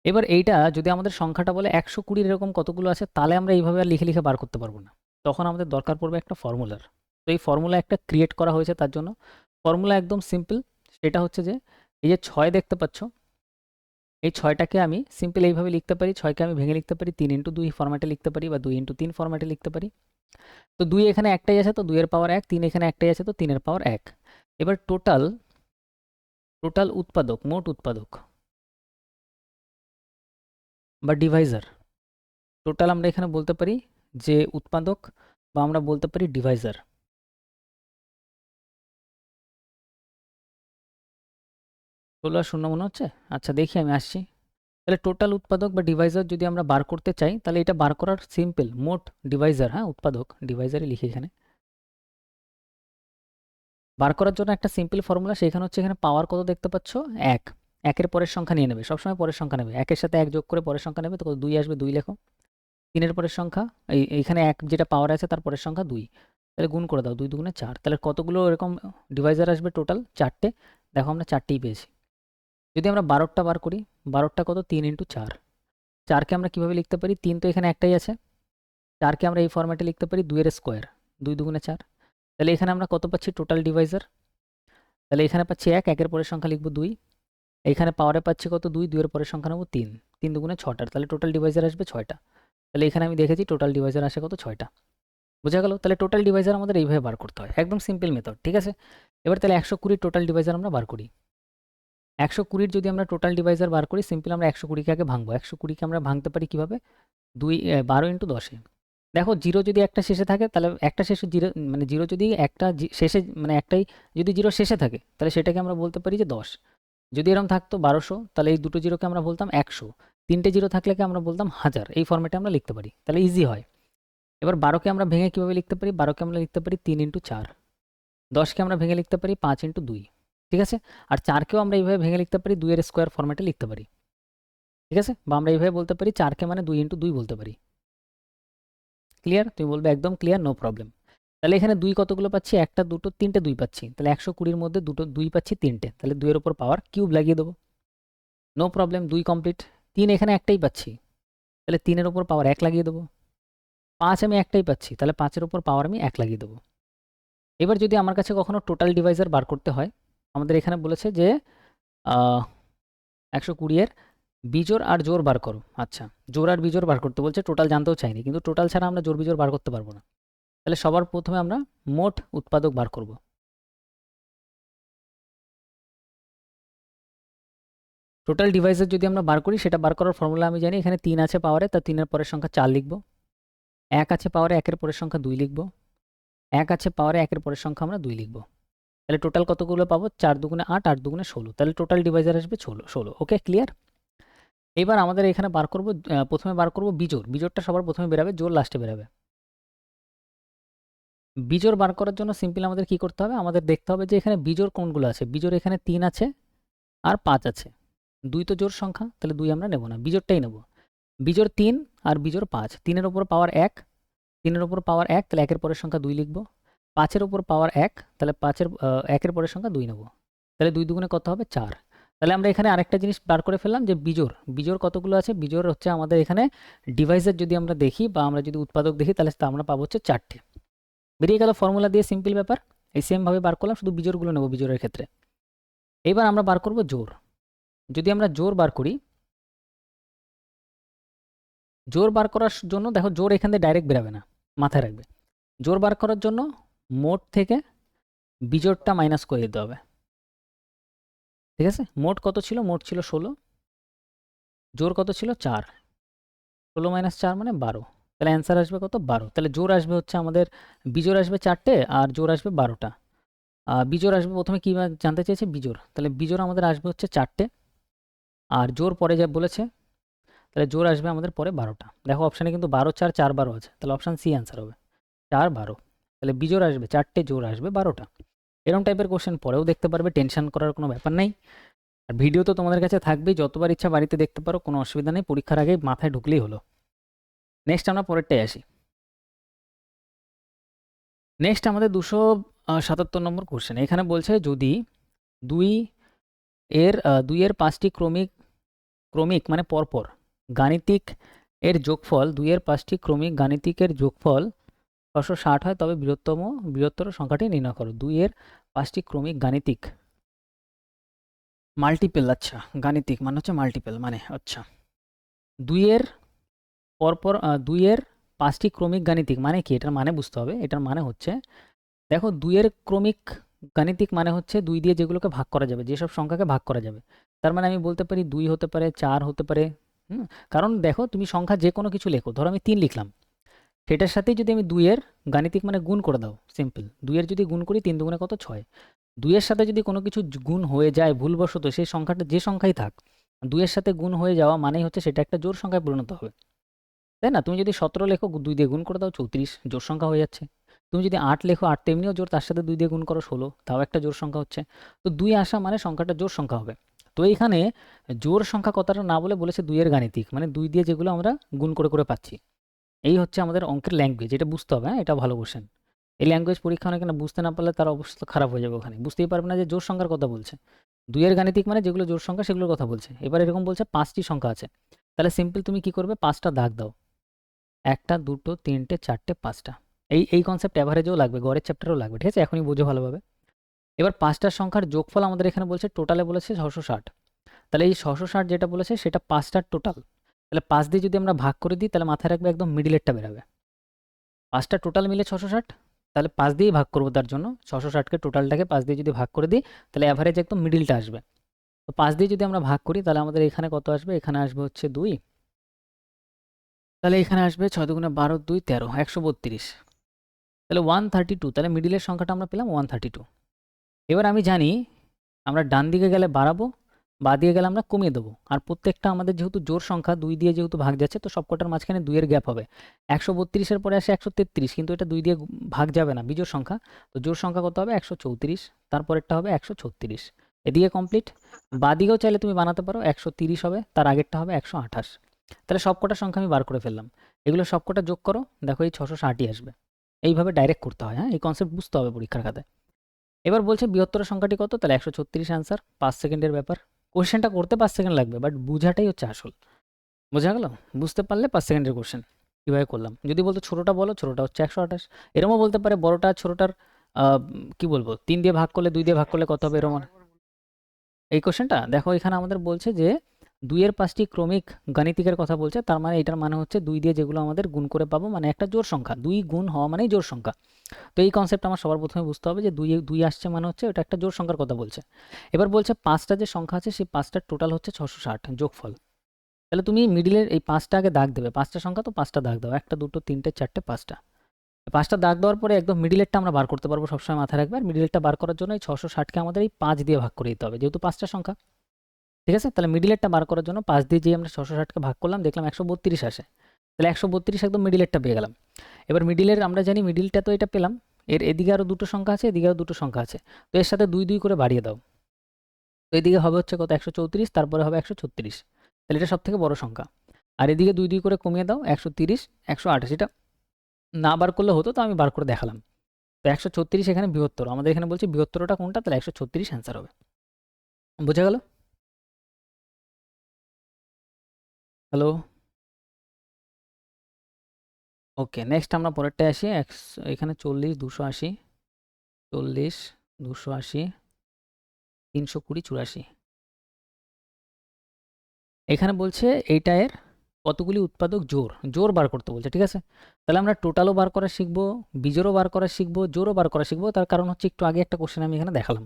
এবার এইটা যদি আমাদের সংখ্যাটা বলে 120 এরকম কতগুলো আছে, তাহলে আমরা এইভাবে আর লিখে লিখে বার করতে পারবো না। তখন আমাদের দরকার পড়বে একটা ফর্মুলার। তো এই ফর্মুলা একটা ক্রিয়েট করা হয়েছে তার জন্য। ফর্মুলা একদম সিম্পল, সেটা হচ্ছে যে এই যে 6 দেখতে পাচ্ছ, এই 6টাকে আমি সিম্পল এইভাবে লিখতে পারি। 6কে আমি ভেঙে লিখতে পারি 3 × 2 ফরম্যাটে লিখতে পারি, বা 2 × 3 ফরম্যাটে লিখতে পারি। তো 2 এখানে একটাই আছে, তো 2 এর পাওয়ার 1, 3 এখানে একটাই আছে, তো 3 এর পাওয়ার 1। এবার টোটাল উৎপাদক, মোট উৎপাদক বা ডিভাইজার, টোটাল আমরা এখানে বলতে পারি যে উৎপাদক, বা আমরা বলতে পারি ডিভাইজার। 16 আর 0 মনে হচ্ছে? আচ্ছা দেখি, আমি আসছি। তাহলে টোটাল উৎপাদক বা ডিভাইজার যদি আমরা বার করতে চাই, তাহলে এটা বার করার সিম্পল, মোট ডিভাইজার, হ্যাঁ উৎপাদক ডিভাইজারে লিখি এখানে। বার করার জন্য একটা সিম্পল ফর্মুলা, সেখানে হচ্ছে এখানে পাওয়ার কত দেখতে পাচ্ছ? 1। 1-এর পরের সংখ্যা নিয়ে নেবে, সবসময় পরের সংখ্যা নেবে। 1-এর সাথে 1 যোগ করে পরের সংখ্যা নেবে, তো 2 আসবে, 2 লেখো। 3-এর পরের সংখ্যা, এইখানে 1 যেটা পাওয়ার আছে তার পরের সংখ্যা 2, তাহলে গুণ করে দাও, 2 2 4। তাহলে কতগুলো এরকম ডিভাইজার আসবে? টোটাল 4টে। দেখো আমরা 4টেই পেয়েছি। যদি আমরা 12টা বার করি, 12টা কত? 3 × 4। 4কে আমরা কীভাবে লিখতে পারি? 3 তো এখানে একটাই আছে, 4কে আমরা এই ফরম্যাটে লিখতে পারি 2 এর স্কোয়ার, 2 2 4। তাহলে এখানে আমরা কত পাচ্ছি টোটাল ডিভাইজার? তাহলে এখানে পাচ্ছি 1, 1-এর পরের সংখ্যা লিখবো 2, এইখানে পাওয়ারে পাচ্ছি কত? 2, 2 এর পরের সংখ্যা নেবো 3, 3 2 6টা। তাহলে টোটাল ডিভাইজার আসবে 6টা। তাহলে এখানে আমি দেখেছি টোটাল ডিভাইজার আসে কত? 6টা। বোঝা গেল? তাহলে টোটাল ডিভাইজার আমাদের এইভাবে বার করতে হয়, একদম সিম্পল মেথড, ঠিক আছে? এবার তাহলে 120 টোটাল ডিভাইজার আমরা বার করি। 120 যদি আমরা টোটাল ডিভাইজার বার করি, সিম্পল আমরা 120কে আগে ভাঙবো। 120কে আমরা ভাঙতে পারি কীভাবে? 12 × 10। দেখো 0 যদি একটা শেষে থাকে, তাহলে একটা শেষে 0, মানে 0 যদি একটা শেষে, মানে একটাই যদি 0 শেষে থাকে, তাহলে সেটাকে আমরা বলতে পারি যে 10। যদি এরকম থাকতো 1200, তাহলে এই দুটো 0কে আমরা বলতাম 100। 3টে 0 থাকলে আমরা বলতাম 1000। এই ফর্মেটে আমরা লিখতে পারি, তাহলে ইজি হয়। এবার 12কে আমরা ভেঙে কীভাবে লিখতে পারি? 12কে আমরা লিখতে পারি 3 × 4। 10কে আমরা ভেঙে লিখতে পারি 5 × 2, ঠিক আছে? আর 4কেও আমরা এইভাবে ভেঙে লিখতে পারি 2 এর স্কোয়ার ফর্মেটে লিখতে পারি, ঠিক আছে? বা আমরা এইভাবে বলতে পারি 4কে মানে 2 × 2 বলতে পারি। ক্লিয়ার? তুমি বলবে একদম ক্লিয়ার, নো প্রবলেম। তাহলে এখানে 2 কতগুলো পাচ্ছি? 1টা 2টো 3টে 2 পাচ্ছি। তাহলে 120-র মধ্যে 2 পাচ্ছি 3টে, তাহলে 2 এর উপর পাওয়ার কিউব লাগিয়ে দেবো। No problem, 2 complete. 3 এখানে একটাই পাচ্ছি, তাহলে 3-এর উপর পাওয়ার 1 লাগিয়ে দেবো। 5 আমি একটাই পাচ্ছি, তাহলে 5-এর উপর পাওয়ার আমি 1 লাগিয়ে দেবো। এবার যদি আমার কাছে কখনো টোটাল ডিভাইজার বার করতে হয়, আমাদের এখানে বলেছে যে 120-এর বিজোড় আর জোড় বার করো। আচ্ছা, জোড় আর বিজোড় বার করতে বলছে, টোটাল জানতেও চাইনি, কিন্তু টোটাল ছাড়া আমরা জোড় বিজোড় বার করতে পারবো না। তাহলে সবার প্রথমে আমরা মোট উৎপাদক বার করব। টোটাল ডিভাইসের যদি আমরা বার করি, সেটা বার করার ফর্মুলা আমি জানি। এখানে 3 আছে পাওয়ারে, তার 3-এর পরের সংখ্যা 4 লিখব। 1 আছে পাওয়ারে, 1-এর পরের সংখ্যা 2 লিখব। 1 আছে পাওয়ারে, 1-এর পরের সংখ্যা আমরা 2 লিখব। তাহলে টোটাল কতগুলো পাবো? 4 2 8, 8 2 16। তাহলে টোটাল ডিভাইজার আসবে 16। ওকে, ক্লিয়ার? এবার আমাদের এখানে বার করব, প্রথমে বার করব বিজোড়। বিজোড়টা সবার প্রথমে বেরাবে, জোড় লাস্টে বেরাবে। বিজোড় বার করার জন্য সিম্পল আমাদের কি করতে হবে? আমাদের দেখতে হবে যে এখানে বিজোড় কোনগুলো আছে। বিজোড় এখানে 3 আছে আর 5 আছে। 2 তো জোড় সংখ্যা, তাহলে 2 আমরা নেব না, বিজোড়টাই নেব। বিজোড় 3 আর বিজোড় 5। 3-এর উপর পাওয়ার 1, 3-এর উপর পাওয়ার 1, তাহলে 1-এর পরের সংখ্যা 2 লিখব। 5-এর উপর পাওয়ার 1, তাহলে 1-এর পরের সংখ্যা 2 নেব। তাহলে 2 2 কত হবে? 4। তাহলে আমরা এখানে আরেকটা জিনিস বার করে ফেললাম যে বিজোড় কতগুলো আছে, বিজোড় হচ্ছে আমাদের এখানে ডিভাইসের যদি আমরা দেখি বা আমরা যদি উৎপাদক দেখি তাহলে তা আমরা পাবো হচ্ছে 4টে। বেরিয়ে গেল ফর্মুলা দিয়ে, সিম্পল ব্যাপার। এই সেমভাবে বার করলাম, শুধু বিজোড়গুলো নেবো বিজোড়ের ক্ষেত্রে। এবার আমরা বার করব জোড়। যদি আমরা জোড় বার করি, জোড় বার করার জন্য দেখো জোড় এখান থেকে ডাইরেক্ট বেরাবে না, মাথায় রাখবে। জোড় বার করার জন্য মোট থেকে বিজোড়টা মাইনাস করে দিতে হবে, ঠিক আছে? মোট কত ছিল? মোট ছিল 16, জোড় কত ছিল? 4, 16 - 4 মানে 12। তাহলে অ্যান্সার আসবে কত? 12। তাহলে জোড় আসবে হচ্ছে আমাদের, বিজোড় আসবে 4টে আর জোড় আসবে 12টা। বিজোড় আসবে প্রথমে, কী জানতে চেয়েছে? বিজোড়। তাহলে বিজোড় আমাদের আসবে হচ্ছে 4টে, আর জোড় পরে যা বলেছে, তাহলে জোড় আসবে আমাদের পরে 12টা। দেখো অপশানে কিন্তু 12, 4, 4, 12 আছে, তাহলে অপশান সি অ্যান্সার হবে 4, 12। তাহলে বিজোড় আসবে 4টে, জোড় আসবে 12টা। এরকম টাইপের কোশ্চেন পরেও দেখতে পারবে, টেনশন করার কোনো ব্যাপার নেই। আর ভিডিও তো তোমাদের কাছে থাকবেই, যতবার ইচ্ছা বাড়িতে দেখতে পারো, কোনো অসুবিধা নেই, পরীক্ষার আগে মাথায় ঢুকলেই হলো। নেক্সট আমরা পরেরটায় আসি। নেক্সট আমাদের 277 নম্বর কোশ্চেন। এখানে বলছে যদি 2 এর 5টি ক্রমিক মানে পরপর গাণিতিক এর যোগফল, 2 এর 5টি ক্রমিক গাণিতিকের যোগফল 660 হয়, তবে বৃহত্তর সংখ্যাটি নির্ণয় করো। 2 এর 5টি ক্রমিক গাণিতিক মাল্টিপল, আচ্ছা গাণিতিক মানে হচ্ছে মাল্টিপল মানে, আচ্ছা 2 এর পরপর 2 এর 5টি ক্রমিক গাণিতিক মানে কি? এটার মানে বুঝতে হবে। এটার মানে হচ্ছে, দেখো 2 এর ক্রমিক গাণিতিক মানে হচ্ছে 2 দিয়ে যেগুলোকে ভাগ করা যাবে, যেসব সংখ্যাকে ভাগ করা যাবে। তার মানে আমি বলতে পারি 2 হতে পারে, 4 হতে পারে। কারণ দেখো তুমি সংখ্যা যে কোনো কিছু লেখো, ধরো আমি 3 লিখলাম, সেটার সাথেই যদি আমি 2 এর গাণিতিক মানে গুণ করে দাও, সিম্পল 2 এর যদি গুণ করি, 3 দুগুণে কত? 6। 2 এর সাথে যদি কোনো কিছু গুণ হয়ে যায় ভুলবশত, সেই সংখ্যাটা যে সংখ্যাই থাক, 2 এর সাথে গুণ হয়ে যাওয়া মানেই হচ্ছে সেটা একটা জোড় সংখ্যায় পরিণত হবে, তাই না? তুমি যদি 17 লেখো, 2 দিয়ে গুণ করে দাও 34, জোড় সংখ্যা হয়ে যাচ্ছে। তুমি যদি 8 লেখো, 8 তো এমনিও জোড়, তার সাথে 2 দিয়ে গুণ করো 16, তাও একটা জোড় সংখ্যা হচ্ছে। তো 2 আসা মানে সংখ্যাটা জোড় সংখ্যা হবে। তো এইখানে জোড় সংখ্যা কথাটা না বলে বলেছে 2 এর গাণিতিক, মানে 2 দিয়ে যেগুলো আমরা গুণ করে করে পাচ্ছি। এই হচ্ছে আমাদের অঙ্কের ল্যাঙ্গুয়েজ, এটা বুঝতে হবে। হ্যাঁ, এটা ভালো কোশ্চেন। এই ল্যাঙ্গুয়েজ পরীক্ষা অনেকে না বুঝতে না পারলে তার অবস্থা খারাপ হয়ে যাবে, ওখানে বুঝতেই পারবে না যে জোড় সংখ্যার কথা বলছে। 2 এর গাণিতিক মানে যেগুলো জোড় সংখ্যা সেগুলোর কথা বলছে। এবার এরকম বলছে 5টি সংখ্যা আছে, তাহলে সিম্পল তুমি কি করবে? 5টা দাগ দাও, 1টা 2টো 3টে 4টে 5টা। এই কনসেপ্ট অ্যাভারেজেও লাগবে, গড়ের চ্যাপ্টারেও লাগবে, ঠিক আছে? এখনই বুঝো ভালোভাবে। এবার 5টা সংখ্যার যোগফল আমাদের এখানে বলছে, টোটালে বলেছে 660। তাহলে এই 660 যেটা বলেছে সেটা 5টার টোটাল। তাহলে 5 দিয়ে যদি আমরা ভাগ করে দিই, তাহলে মাথায় রাখবে একদম মিডিলেরটা বেরাবে। 5টা টোটাল মিলে 660, তাহলে 5 দিয়েই ভাগ করবো, তার জন্য 660কে টোটালটাকে 5 দিয়ে যদি ভাগ করে দিই, তাহলে অ্যাভারেজ একদম মিডিলটা আসবে। তো 5 দিয়ে যদি আমরা ভাগ করি, তাহলে আমাদের এখানে কত আসবে? এখানে আসবে হচ্ছে 2, তাহলে এখানে আসবে 6 দুগুণে 12, 2 13, 132। তাহলে 132, তাহলে মিডিলের সংখ্যাটা আমরা পেলাম 132। এবার আমি জানি আমরা ডান দিকে গেলে বাড়াবো, বাঁ দিকে গেলে আমরা কমিয়ে দেবো। আর প্রত্যেকটা আমাদের যেহেতু জোড় সংখ্যা, 2 দিয়ে যেহেতু ভাগ যাচ্ছে, তো সবকটার মাঝখানে 2 এর গ্যাপ হবে। 132-এর পরে আসে 133, কিন্তু এটা 2 দিয়ে ভাগ যাবে না, বিজোড় সংখ্যা। তো জোড় সংখ্যা কত হবে? 134, তারপরেরটা হবে 136। এদিকে কমপ্লিট। বাঁ দিকেও চাইলে তুমি বানাতে পারো, 130 হবে, তার আগেরটা হবে 128। তাহলে সবকটা সংখ্যা আমি বার করে ফেললাম। এগুলো সবকটা যোগ করো, দেখো এই 660ই আসবে। এইভাবে ডাইরেক্ট করতে হয়। হ্যাঁ, এই কনসেপ্ট বুঝতে হবে পরীক্ষার খাতায়। এবার বলছে বৃহত্তর সংখ্যাটি কত? তাহলে 136 অ্যান্সার। 5 সেকেন্ডের ব্যাপার। কোশ্চেনটা করতে 5 সেকেন্ড লাগবে, বাট বুঝাটাই হচ্ছে আসল। বোঝা গেল? বুঝতে পারলে 5 সেকেন্ডের কোশ্চেন। কীভাবে করলাম? যদি বলতো ছোটোটা বলো, ছোটোটা হচ্ছে 128। এরমও বলতে পারে বড়টা আর ছোটোটার কি বলবো, 3 দিয়ে ভাগ করলে 2 দিয়ে ভাগ করলে কত হবে, এরম। এই কোশ্চেনটা দেখো, এখানে আমাদের বলছে যে 2 এর 5টি ক্রমিক গাণিতিকের কথা বলছে, তার মানে এটার মানে হচ্ছে 2 দিয়ে যেগুলো আমাদের গুণ করে পাবো, মানে একটা জোড় সংখ্যা, 2 গুণ হওয়া মানেই জোড় সংখ্যা। তো এই কনসেপ্ট আমার সবার প্রথমে বুঝতে হবে যে 2 আসছে মানে হচ্ছে ওটা একটা জোড় সংখ্যার কথা বলছে। এবার বলছে 5টা যে সংখ্যা আছে, সেই 5টার টোটাল হচ্ছে 660 যোগফল। তাহলে তুমি মিডিলের এই 5টা আগে দাগ দেবে, 5টা সংখ্যা তো 5টা দাগ দাও, 1টা 2টো 3টে 4টে 5টা। 5টা দাগ দেওয়ার পরে একদম মিডিলেরটা আমরা বার করতে পারবো, সবসময় মাথায় রাখবে। আর মিডিলেরটা বার করার জন্য এই 660কে আমাদের এই 5 দিয়ে ভাগ করে দিতে হবে, যেহেতু 5টা সংখ্যা, ঠিক আছে? তাহলে মিডিলেরটা বার করার জন্য 5 দিয়ে যে আমরা 660কে ভাগ করলাম, দেখলাম 132 আসে। তাহলে 132 একদম মিডিলেরটা পেয়ে গেলাম। এবার মিডিলের আমরা জানি মিডিলটা তো এটা পেলাম, এর এদিকে আরও 2টো সংখ্যা আছে, এদিকে আরও 2টো সংখ্যা আছে, তো এর সাথে 2 2 করে বাড়িয়ে দাও। তো এদিকে হবে হচ্ছে কত? 134, তারপরে হবে 136। তাহলে এটা সব থেকে বড় সংখ্যা। আর এদিকে 2 2 করে কমিয়ে দাও, 130, 128। এটা না বার করলে হতো, তো আমি বার করে দেখালাম। তো 136 এখানে বৃহত্তর, আমাদের এখানে বলছে বৃহত্তরটা কোনটা, তাহলে 136 অ্যান্সার হবে। বোঝা গেল? হ্যালো, ওকে নেক্সট আমরা পরেরটায় আসি। এখানে 40 280 40 280 320 84। এখানে বলছে এইটা এর কতগুলি উৎপাদক জোর বার করতে বলছে, ঠিক আছে? তাহলে আমরা টোটালও বার করা শিখবো, বিজোড়ও বার করা শিখবো, জোরও বার করা শিখবো। তার কারণ হচ্ছে একটু আগে একটা কোশ্চেন আমি এখানে দেখালাম,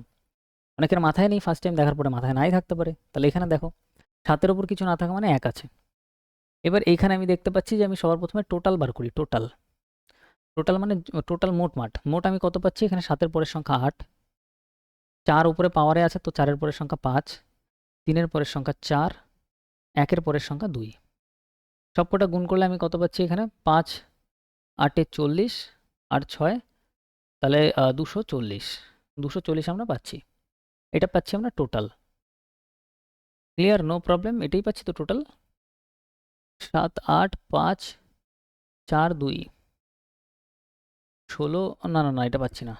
অনেকের মাথায় নেই, ফার্স্ট টাইম দেখার পরে মাথায় নাই থাকতে পারে। তাহলে এখানে দেখো 7-এর উপর কিছু না থাকা মানে 1 আছে। এবার এইখানে আমি দেখতে পাচ্ছি যে আমি সবার প্রথমে টোটাল বার করি। টোটাল মানে টোটাল মোট আমি কত পাচ্ছি? এখানে 7-এর পরের সংখ্যা 8, 4 উপরে পাওয়ারে আছে তো 4-এর পরের সংখ্যা 5, 3-এর পরের সংখ্যা 4, 1-এর পরের সংখ্যা 2। সবকটা গুণ করলে আমি কত পাচ্ছি এখানে? 5 8 40 আর 6, তাহলে 240 240 আমরা পাচ্ছি। এটা পাচ্ছি আমরা টোটাল। ক্লিয়ার? নো প্রবলেম, এটাই পাচ্ছি তো টোটাল। 7 8 5 4 2 16, না না না এটা পাচ্ছি না।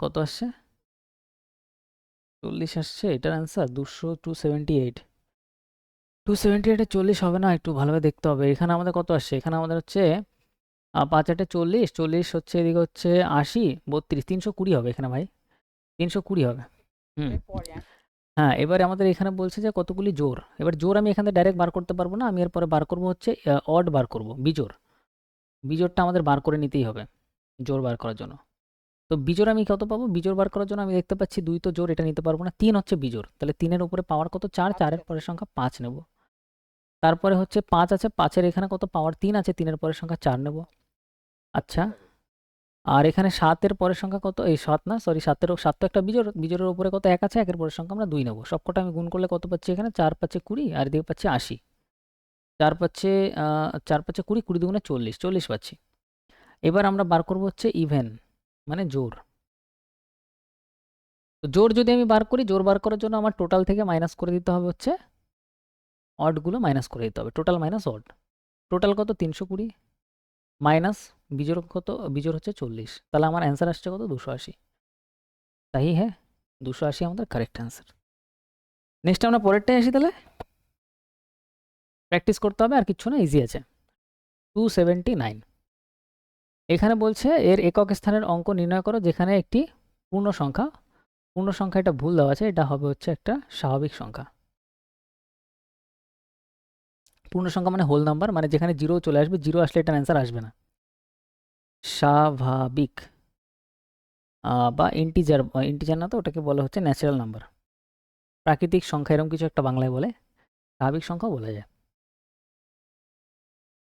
কত আসছে? 40 আসছে এটার অ্যান্সার। 278 278 এ 40 হবে না, একটু ভালোভাবে দেখতে হবে। এখানে আমাদের কত আসছে? এখানে আমাদের হচ্ছে 5 8 40 40 হচ্ছে, এদিকে হচ্ছে 80 32 320 হবে এখানে ভাই, 320 হবে। হুম, হ্যাঁ। এবারে আমাদের এখানে বলছে যে কতগুলি জোর। এবার জোর আমি এখানে ডাইরেক্ট বার করতে পারবো না, আমি এরপরে বার করব হচ্ছে অড বার করব, বিজোড়টা আমাদের বার করে নিতেই হবে জোর বার করার জন্য। তো বিজোড় আমি কত পাবো? বিজোড় বার করার জন্য আমি দেখতে পাচ্ছি 2 তো জোর, এটা নিতে পারবো না। 3 হচ্ছে বিজোড়, তাহলে 3-এর উপরে পাওয়ার কত? 4, 4-এর পরের সংখ্যা 5 নেব। তারপরে হচ্ছে 5 আছে, 5-এর এখানে কত পাওয়ার? 3 আছে, 3-এর পরের সংখ্যা 4 নেব। আচ্ছা, আর এখানে 7-এর পরের সংখ্যা কত? এই 7 না, সরি 7 তো একটা বিজোড়ের উপরে কত? 1 আছে, 1-এর পরের সংখ্যা আমরা 2 নেব। সবকটা আমি গুণ করলে কত পাচ্ছি এখানে? 4 5 20 আর এদিকে পাচ্ছি 80। 4 5 4 5 20, 20 দুগুণে 40, 40 পাচ্ছি। এবার আমরা বার করব হচ্ছে ইভেন, মানে জোর। তো জোর যদি আমি বার করি, জোর বার করার জন্য আমার টোটাল থেকে মাইনাস করে দিতে হবে হচ্ছে অডগুলো মাইনাস করে দিতে হবে। Total minus odd. টোটাল কত? 320 মাইনাস বিজোড় কত? বিজোড় হচ্ছে 40। তাহলে আমার অ্যান্সার আসছে কত? 280। তাই হ্যাঁ, 280 আমাদের কারেক্ট অ্যান্সার। নেক্সট আমরা পরেরটাই আসি। তাহলে প্র্যাকটিস করতে হবে, আর কিচ্ছু না, ইজি আছে। 279। এখানে বলছে এর একক স্থানের অঙ্ক নির্ণয় করো যেখানে একটি পূর্ণ সংখ্যা, এটা ভুল দেওয়া আছে, এটা হবে হচ্ছে একটা স্বাভাবিক সংখ্যা। পূর্ণ সংখ্যা মানে হোল নাম্বার, মানে যেখানে জিরো চলে আসবে, জিরো আসলে এটার অ্যান্সার আসবে না। স্বাভাবিক বা ইন্টিজার, ইন্টিজার না তো, ওটাকে বলা হচ্ছে ন্যাচারাল নাম্বার, প্রাকৃতিক সংখ্যা, এরকম কিছু একটা বাংলায় বলে। স্বাভাবিক সংখ্যাও বলা যায়,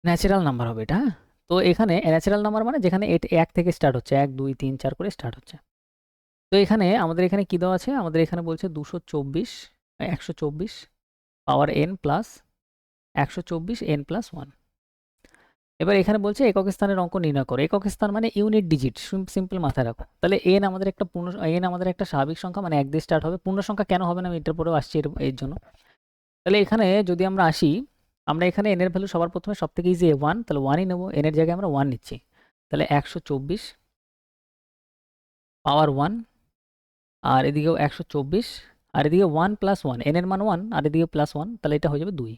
ন্যাচারাল নাম্বার হবে এটা। হ্যাঁ, তো এখানে ন্যাচারাল নাম্বার মানে যেখানে 1 থেকে স্টার্ট হচ্ছে, 1 2 3 4 করে স্টার্ট হচ্ছে। তো এখানে আমাদের এখানে কি দেওয়া আছে? আমাদের এখানে বলছে 124 পাওয়ার n প্লাস 124 n প্লাস 1। এবার এখানে বলছে একক স্থানের অঙ্ক নির্ণয় করো। একক স্থান মানে ইউনিট ডিজিট, সিম্পল মাথায় রাখো। তাহলে n আমাদের একটা স্বাভাবিক সংখ্যা, মানে 1 দিয়ে স্টার্ট হবে। পূর্ণ সংখ্যা কেন হবে না, আমি এটার পরেও আসছি এর জন্য। তাহলে এখানে যদি আমরা আসি, আমরা এখানে n এর ভ্যালু সবার প্রথমে সব থেকে ইজি 1, তাহলে 1ই নেব। n এর জায়গায় আমরা 1 নিচ্ছি, তাহলে 124 পাওয়ার 1, আর এদিকেও 124, আর এদিকে 1 প্লাস 1, n এর মান 1 আর এদিকে প্লাস 1, তাহলে এটা হয়ে যাবে 2।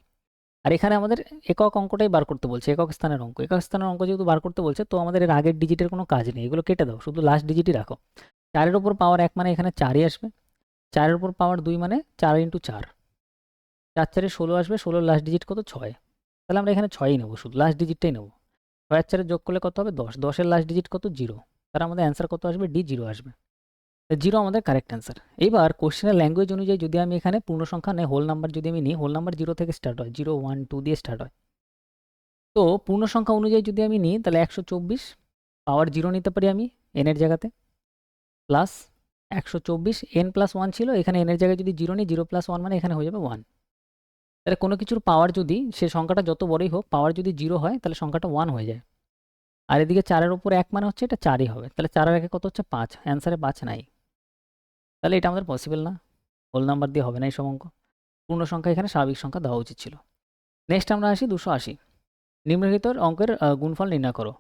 আর এখানে আমাদের একক অঙ্কটাই বার করতে বলছে, একক স্থানের অঙ্ক। একক স্থানের অঙ্ক যেহেতু বার করতে বলছে, তো আমাদের এর আগের ডিজিটের কোনো কাজ নেই, এগুলো কেটে দাও, শুধু লাস্ট ডিজিটই রাখো। 4-এর উপর পাওয়ার 1 মানে এখানে 4ই আসবে। 4-এর উপর পাওয়ার 2 মানে 4 ইন্টু 4, 4 4-এ 16 আসবে। 16 লাস্ট ডিজিট কত? 6। তাহলে আমরা এখানে 6ই নেবো, শুধু লাস্ট ডিজিটটাই নেবো। 6 আর 4-এ যোগ করলে কত হবে? 10। 10-এর লাস্ট ডিজিট কত? 0। তাহলে আমাদের অ্যান্সার কত আসবে? ডি, 0 আসবে। 0 আমাদের কারেক্ট অ্যান্সার। এইবার কোশ্চেনের ল্যাঙ্গুয়েজ অনুযায়ী যদি আমি এখানে পূর্ণ সংখ্যা নেই, হোল নাম্বার যদি আমি নিই, হোল নাম্বার 0 থেকে স্টার্ট হয়, 0 1 2 দিয়ে স্টার্ট হয়। তো পূর্ণ সংখ্যা অনুযায়ী যদি আমি নিই, তাহলে 124 পাওয়ার 0 নিতে পারি আমি n এর জায়গাতে, প্লাস 124 n প্লাস 1 ছিল, এখানে n এর জায়গায় যদি 0 নিই, 0 প্লাস 1 মানে এখানে হয়ে যাবে 1। তাহলে কোনো কিছুর পাওয়ার যদি, সে সংখ্যাটা যত বড়ই হোক, পাওয়ার যদি 0 হয় তাহলে সংখ্যাটা 1 হয়ে যায়। আর এদিকে 4-এর উপর 1 মানে হচ্ছে এটা 4ই হবে, তাহলে 4 আর 1 কত হচ্ছে? 5। অ্যান্সারে 5 নাই। তাহলে এটা আমাদের পসিবল না, হোল নাম্বার দিয়ে হবে না এই সব অঙ্ক। পূর্ণ সংখ্যা এখানে স্বাভাবিক সংখ্যা দেওয়া উচিত ছিল। নেক্সট আমরা আসি 280। নিম্নলিখিত অঙ্কের গুণফল নির্ণয় করো।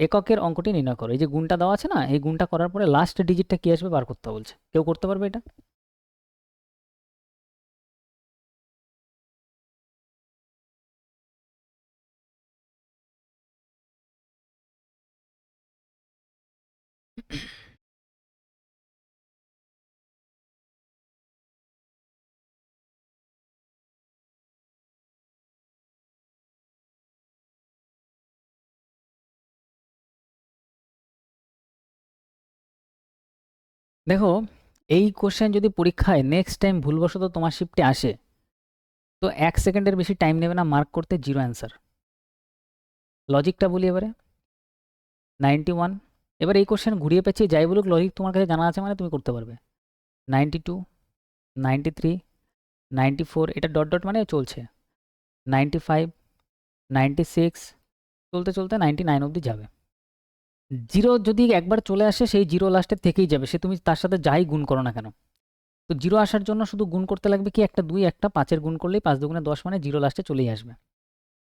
এককের অঙ্কটি নির্ণয় করো। এই যে গুণটা দেওয়া আছে না, এই গুণটা করার পরে লাস্ট ডিজিটটা কি আসবে বার করতে বলছে। কেউ করতে পারবে এটা? দেখো এই কোশ্চেন যদি পরীক্ষায় নেক্সট টাইম ভুলবশত তোমার শিফটে আসে, তো 1 সেকেন্ডের বেশি টাইম নেবে না মার্ক করতে, জিরো অ্যান্সার। লজিকটা বলি এবারে। 91, এবার এই কোশ্চেন ঘুরিয়ে পেঁচিয়ে যাই বলুক, লজিক তোমার কাছে জানা আছে মানে তুমি করতে পারবে। 92, 93, 94, এটা ডট ডট মানে চলছে। 95, 96, চলতে চলতে 99 অবধি যাবে। জিরো যদি একবার চলে আসে, সেই জিরো লাস্টের থেকেই যাবে, সে তুমি তার সাথে যাই গুণ করো না কেন। তো জিরো আসার জন্য শুধু গুণ করতে লাগবে কি, একটা 2, একটা 5-এর গুণ করলেই 5 দুগুণে 10 মানে জিরো লাস্টে চলেই আসবে।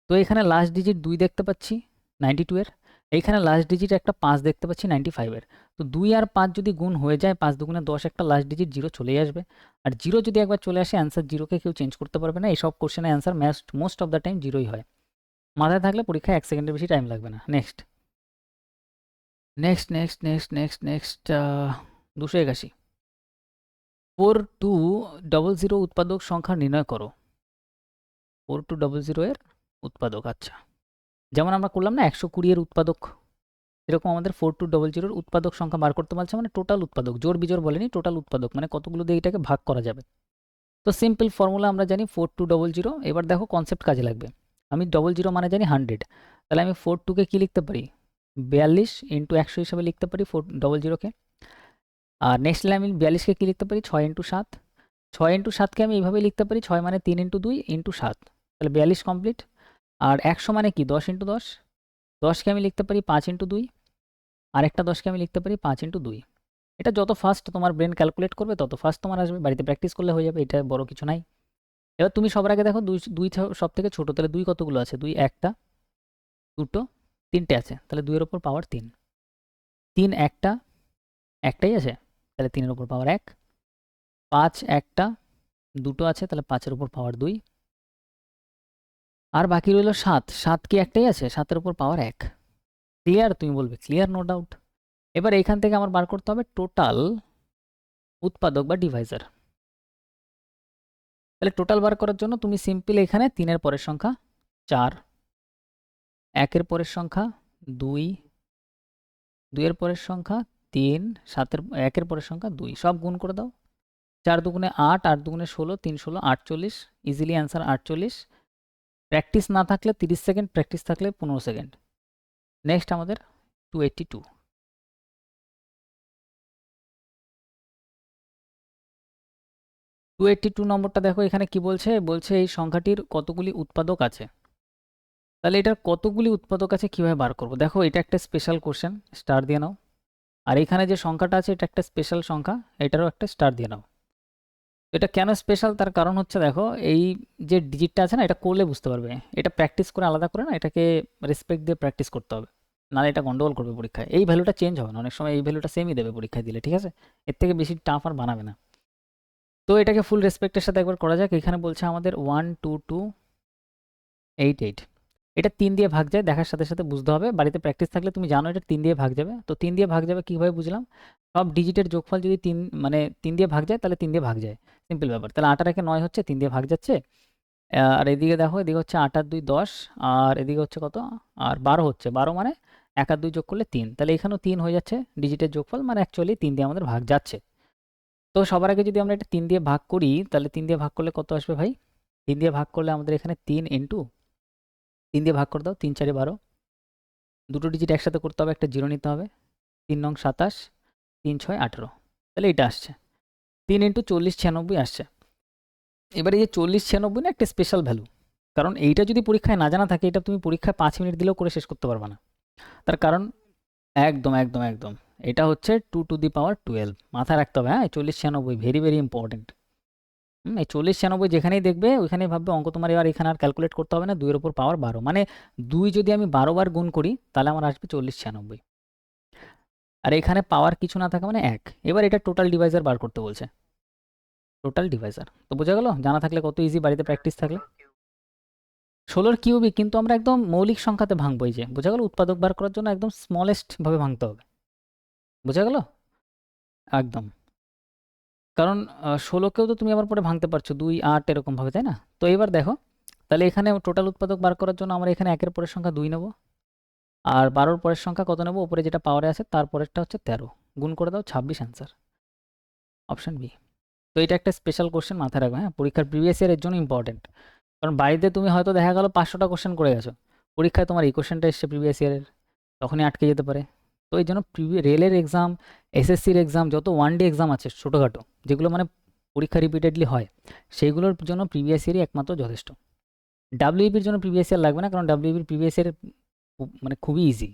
তো এখানে লাস্ট ডিজিট 2 দেখতে পাচ্ছি 92 এর, এইখানে লাস্ট ডিজিট একটা 5 দেখতে পাচ্ছি 95 এর। তো 2 আর 5 যদি গুণ হয়ে যায়, 5 দুগুণে 10, একটা লাস্ট ডিজিট জিরো চলেই আসবে। আর জিরো যদি একবার চলে আসে, অ্যান্সার জিরোকে কেউ চেঞ্জ করতে পারবে না। এইসব কোশ্চেনের answer most of the time জিরোই হয়। মাথায় থাকলে পরীক্ষায় 1 সেকেন্ডের বেশি টাইম লাগবে না। Next next next next next next 281, 4200 উৎপাদক সংখ্যা নির্ণয় করো। 4200 এর উৎপাদক, আচ্ছা। যেমন আমরা করলাম না 120 এর উৎপাদক, এরকম আমাদের 4200 এর উৎপাদক সংখ্যা বার করতে বলছে, মানে টোটাল উৎপাদক, জোড় বিজোড় বলেনি, টোটাল উৎপাদক মানে কতগুলো দিয়ে এটাকে ভাগ করা যাবে। তো সিম্পল ফর্মুলা আমরা জানি 4200। এবার দেখো কনসেপ্ট কাজে লাগবে। আমি 00 মানে জানি 100, তাহলে আমি 42কে কী লিখতে পারি, 42 ইন্টু 100 হিসাবে লিখতে পারি 400কে। আর নেক্সট আমি 42কে কী লিখতে পারি, 6 ইন্টু 7। 6 ইন্টু 7কে আমি এইভাবে লিখতে পারি, 6 মানে 3 ইন্টু 2 ইন্টু 7, তাহলে 42 কমপ্লিট। আর 100 মানে কি, 10 ইন্টু 10। 10কে আমি লিখতে পারি 5 ইন্টু 2, আরেকটা 10কে আমি লিখতে পারি 5 ইন্টু 2। এটা যত ফাস্ট তোমার ব্রেন ক্যালকুলেট করবে তত ফাস্ট তোমার আসবে, বাড়িতে প্র্যাকটিস করলে হয়ে যাবে, এটা বড় কিছু নাই। এবার তুমি সবার আগে দেখো 2 2 সব থেকে ছোটো, তাহলে 2 কতগুলো আছে, 2 একটা, দুটো, তিনটে আছে, তাহলে 2 এর ওপর পাওয়ার 3। 3 একটা, একটাই আছে, তাহলে 3 এর ওপর পাওয়ার 1। 5 একটা, দুটো আছে, তাহলে 5 এর ওপর পাওয়ার 2। আর বাকি রইল 7, 7 কি একটাই আছে, 7 এর ওপর পাওয়ার 1। ক্লিয়ার? তুমি বলবে ক্লিয়ার, নো ডাউট। এবার এইখান থেকে আমার বার করতে হবে টোটাল উৎপাদক বা ডিভাইজার। তাহলে টোটাল বার করার জন্য তুমি সিম্পল এখানে 3 এর পরের সংখ্যা 4, 1 এর পরের সংখ্যা 2, 2 এর পরের সংখ্যা 3, 7 এর 1 এর পরের সংখ্যা 2, সব গুণ করে দাও। 4 দুগুণে 8, 8 দুগুণে 16, 3 16, 48, ইজিলি অ্যান্সার 48। প্র্যাকটিস না থাকলে 30 সেকেন্ড, প্র্যাকটিস থাকলে 15 সেকেন্ড। নেক্সট আমাদের 282। 282 নম্বরটা দেখো, এখানে কি বলছে, বলছে এই সংখ্যাটির কতগুলি উৎপাদক আছে। তাহলে এটার কতগুলি উৎপাদক আছে কীভাবে বার করব, দেখো এটা একটা স্পেশাল কোশ্চেন, স্টার দিয়ে নাও। আর এখানে যে সংখ্যাটা আছে এটা একটা স্পেশাল সংখ্যা, এটারও একটা স্টার দিয়ে নাও। এটা কেন স্পেশাল, তার কারণ হচ্ছে দেখো এই যে ডিজিটটা আছে না, এটা করলে বুঝতে পারবে। এটা প্র্যাকটিস করে আলাদা করে না, এটাকে রেসপেক্ট দিয়ে প্র্যাকটিস করতে হবে, নাহলে এটা গন্ডগোল করবে পরীক্ষায়। এই ভ্যালুটা চেঞ্জ হবে না, অনেক সময় এই ভ্যালুটা সেমই দেবে পরীক্ষায় দিলে, ঠিক আছে? এর থেকে বেশি টাফ আর বানাবে না। তো এটাকে ফুল রেসপেক্টের সাথে একবার করা যাক। এখানে বলছে আমাদের 12288, এটা 3 দিয়ে ভাগ যায়, দেখার সাথে সাথে বুঝতে হবে, বাড়িতে প্র্যাকটিস থাকলে তুমি জানো এটা 3 দিয়ে ভাগ যাবে। তো 3 দিয়ে ভাগ যাবে কীভাবে বুঝলাম, সব ডিজিটের যোগফল যদি 3 মানে 3 দিয়ে ভাগ যায়, তাহলে 3 দিয়ে ভাগ যায়, সিম্পল ব্যাপার। তাহলে 8 আর 1 9 হচ্ছে, 3 দিয়ে ভাগ যাচ্ছে। আর এদিকে দেখো, এদিকে হচ্ছে 8 আর 2 10, আর এদিকে হচ্ছে কত, আর 12 হচ্ছে। 12 মানে 1 আর 2 যোগ করলে 3, তাহলে এখানেও 3 হয়ে যাচ্ছে ডিজিটের যোগফল, মানে অ্যাকচুয়ালি 3 দিয়ে আমাদের ভাগ যাচ্ছে। তো সবার আগে যদি আমরা এটা 3 দিয়ে ভাগ করি, তাহলে 3 দিয়ে ভাগ করলে কত আসবে ভাই, 3 দিয়ে ভাগ করলে আমাদের এখানে 3 ইন্টু 3 দিয়ে ভাগ করে দাও, 3 4 12, দুটো ডিজিট একসাথে করতে হবে, একটা জিরো নিতে হবে। 3 নং 27, 3 6 18, তাহলে এটা আসছে 3 ইন্টু 40 96 আসছে। এবারে এই যে 40 96 না একটা স্পেশাল ভ্যালু, কারণ এইটা যদি পরীক্ষায় না জানা থাকে, এটা তুমি পরীক্ষায় 5 মিনিট দিলেও করে শেষ করতে পারবে না। তার কারণ একদম একদম একদম এটা হচ্ছে 2 টু দি পাওয়ার 12, মাথায় রাখতে হবে। হ্যাঁ, 40 96 ভেরি ভেরি ইম্পর্টেন্ট। এই 40 96 যেখানেই দেখবে ওইখানেই ভাববে অঙ্ক তোমার এবার এখানে আর ক্যালকুলেট করতে হবে না, 2 এর উপর পাওয়ার 12, মানে 2 যদি আমি 12 বার গুণ করি তাহলে আমার আসবে 40 96। আর এখানে পাওয়ার কিছু না থাকা মানে 1। এবার এটা টোটাল ডিভাইজার বার করতে বলছে, টোটাল ডিভাইজার। তো বোঝা গেল, জানা থাকলে কত ইজি, বাড়িতে প্র্যাকটিস থাকলে। 16 কিউবিক, কিন্তু আমরা একদম মৌলিক সংখ্যাতে ভাঙবো। এই যে বোঝা গেল, উৎপাদক বার করার জন্য একদম স্মলেস্ট ভাবে ভাঙতে হবে, বোঝা গেল একদম। কারণ 16কেও তো তুমি আবার পরে ভাঙতে পারছো 2 8 এরকমভাবে, তাই না? তো এবার দেখো, তাহলে এখানে টোটাল উৎপাদক বার করার জন্য আমরা এখানে 1 এর পরের সংখ্যা 2 নেব, আর 12 এর পরের সংখ্যা কত নেব, উপরে যেটা পাওয়ারে আছে তার পরেরটা হচ্ছে 13, গুণ করে দাও 26 অ্যান্সার। Option B. তো এটা একটা স্পেশাল কোশ্চেন, মাথায় রাখবে, হ্যাঁ, পরীক্ষার প্রিভিয়াস ইয়ারের জন্য ইম্পর্টেন্ট। কারণ বাড়িতে তুমি হয়তো দেখা গেল 500টা কোশ্চেন করে গেছো, পরীক্ষায় তোমার এই কোশ্চেনটা এসছে প্রিভিয়াস ইয়ারের, তখনই আটকে যেতে পারে। তো এই জন্য রেলের এক্সাম, এসএসসির এক্সাম, যত ওয়ান ডে এক্সাম আছে ছোটোখাটো, যেগুলো মানে পরীক্ষা রিপিটেডলি হয়, সেইগুলোর জন্য প্রিভিয়াস ইয়ারই একমাত্র যথেষ্ট। ডাব্লিউবির জন্য প্রিভিয়াস ইয়ার লাগবে না, কারণ ডাব্লিউবির প্রিভিয়াস ইয়ার মানে খুবই ইজি।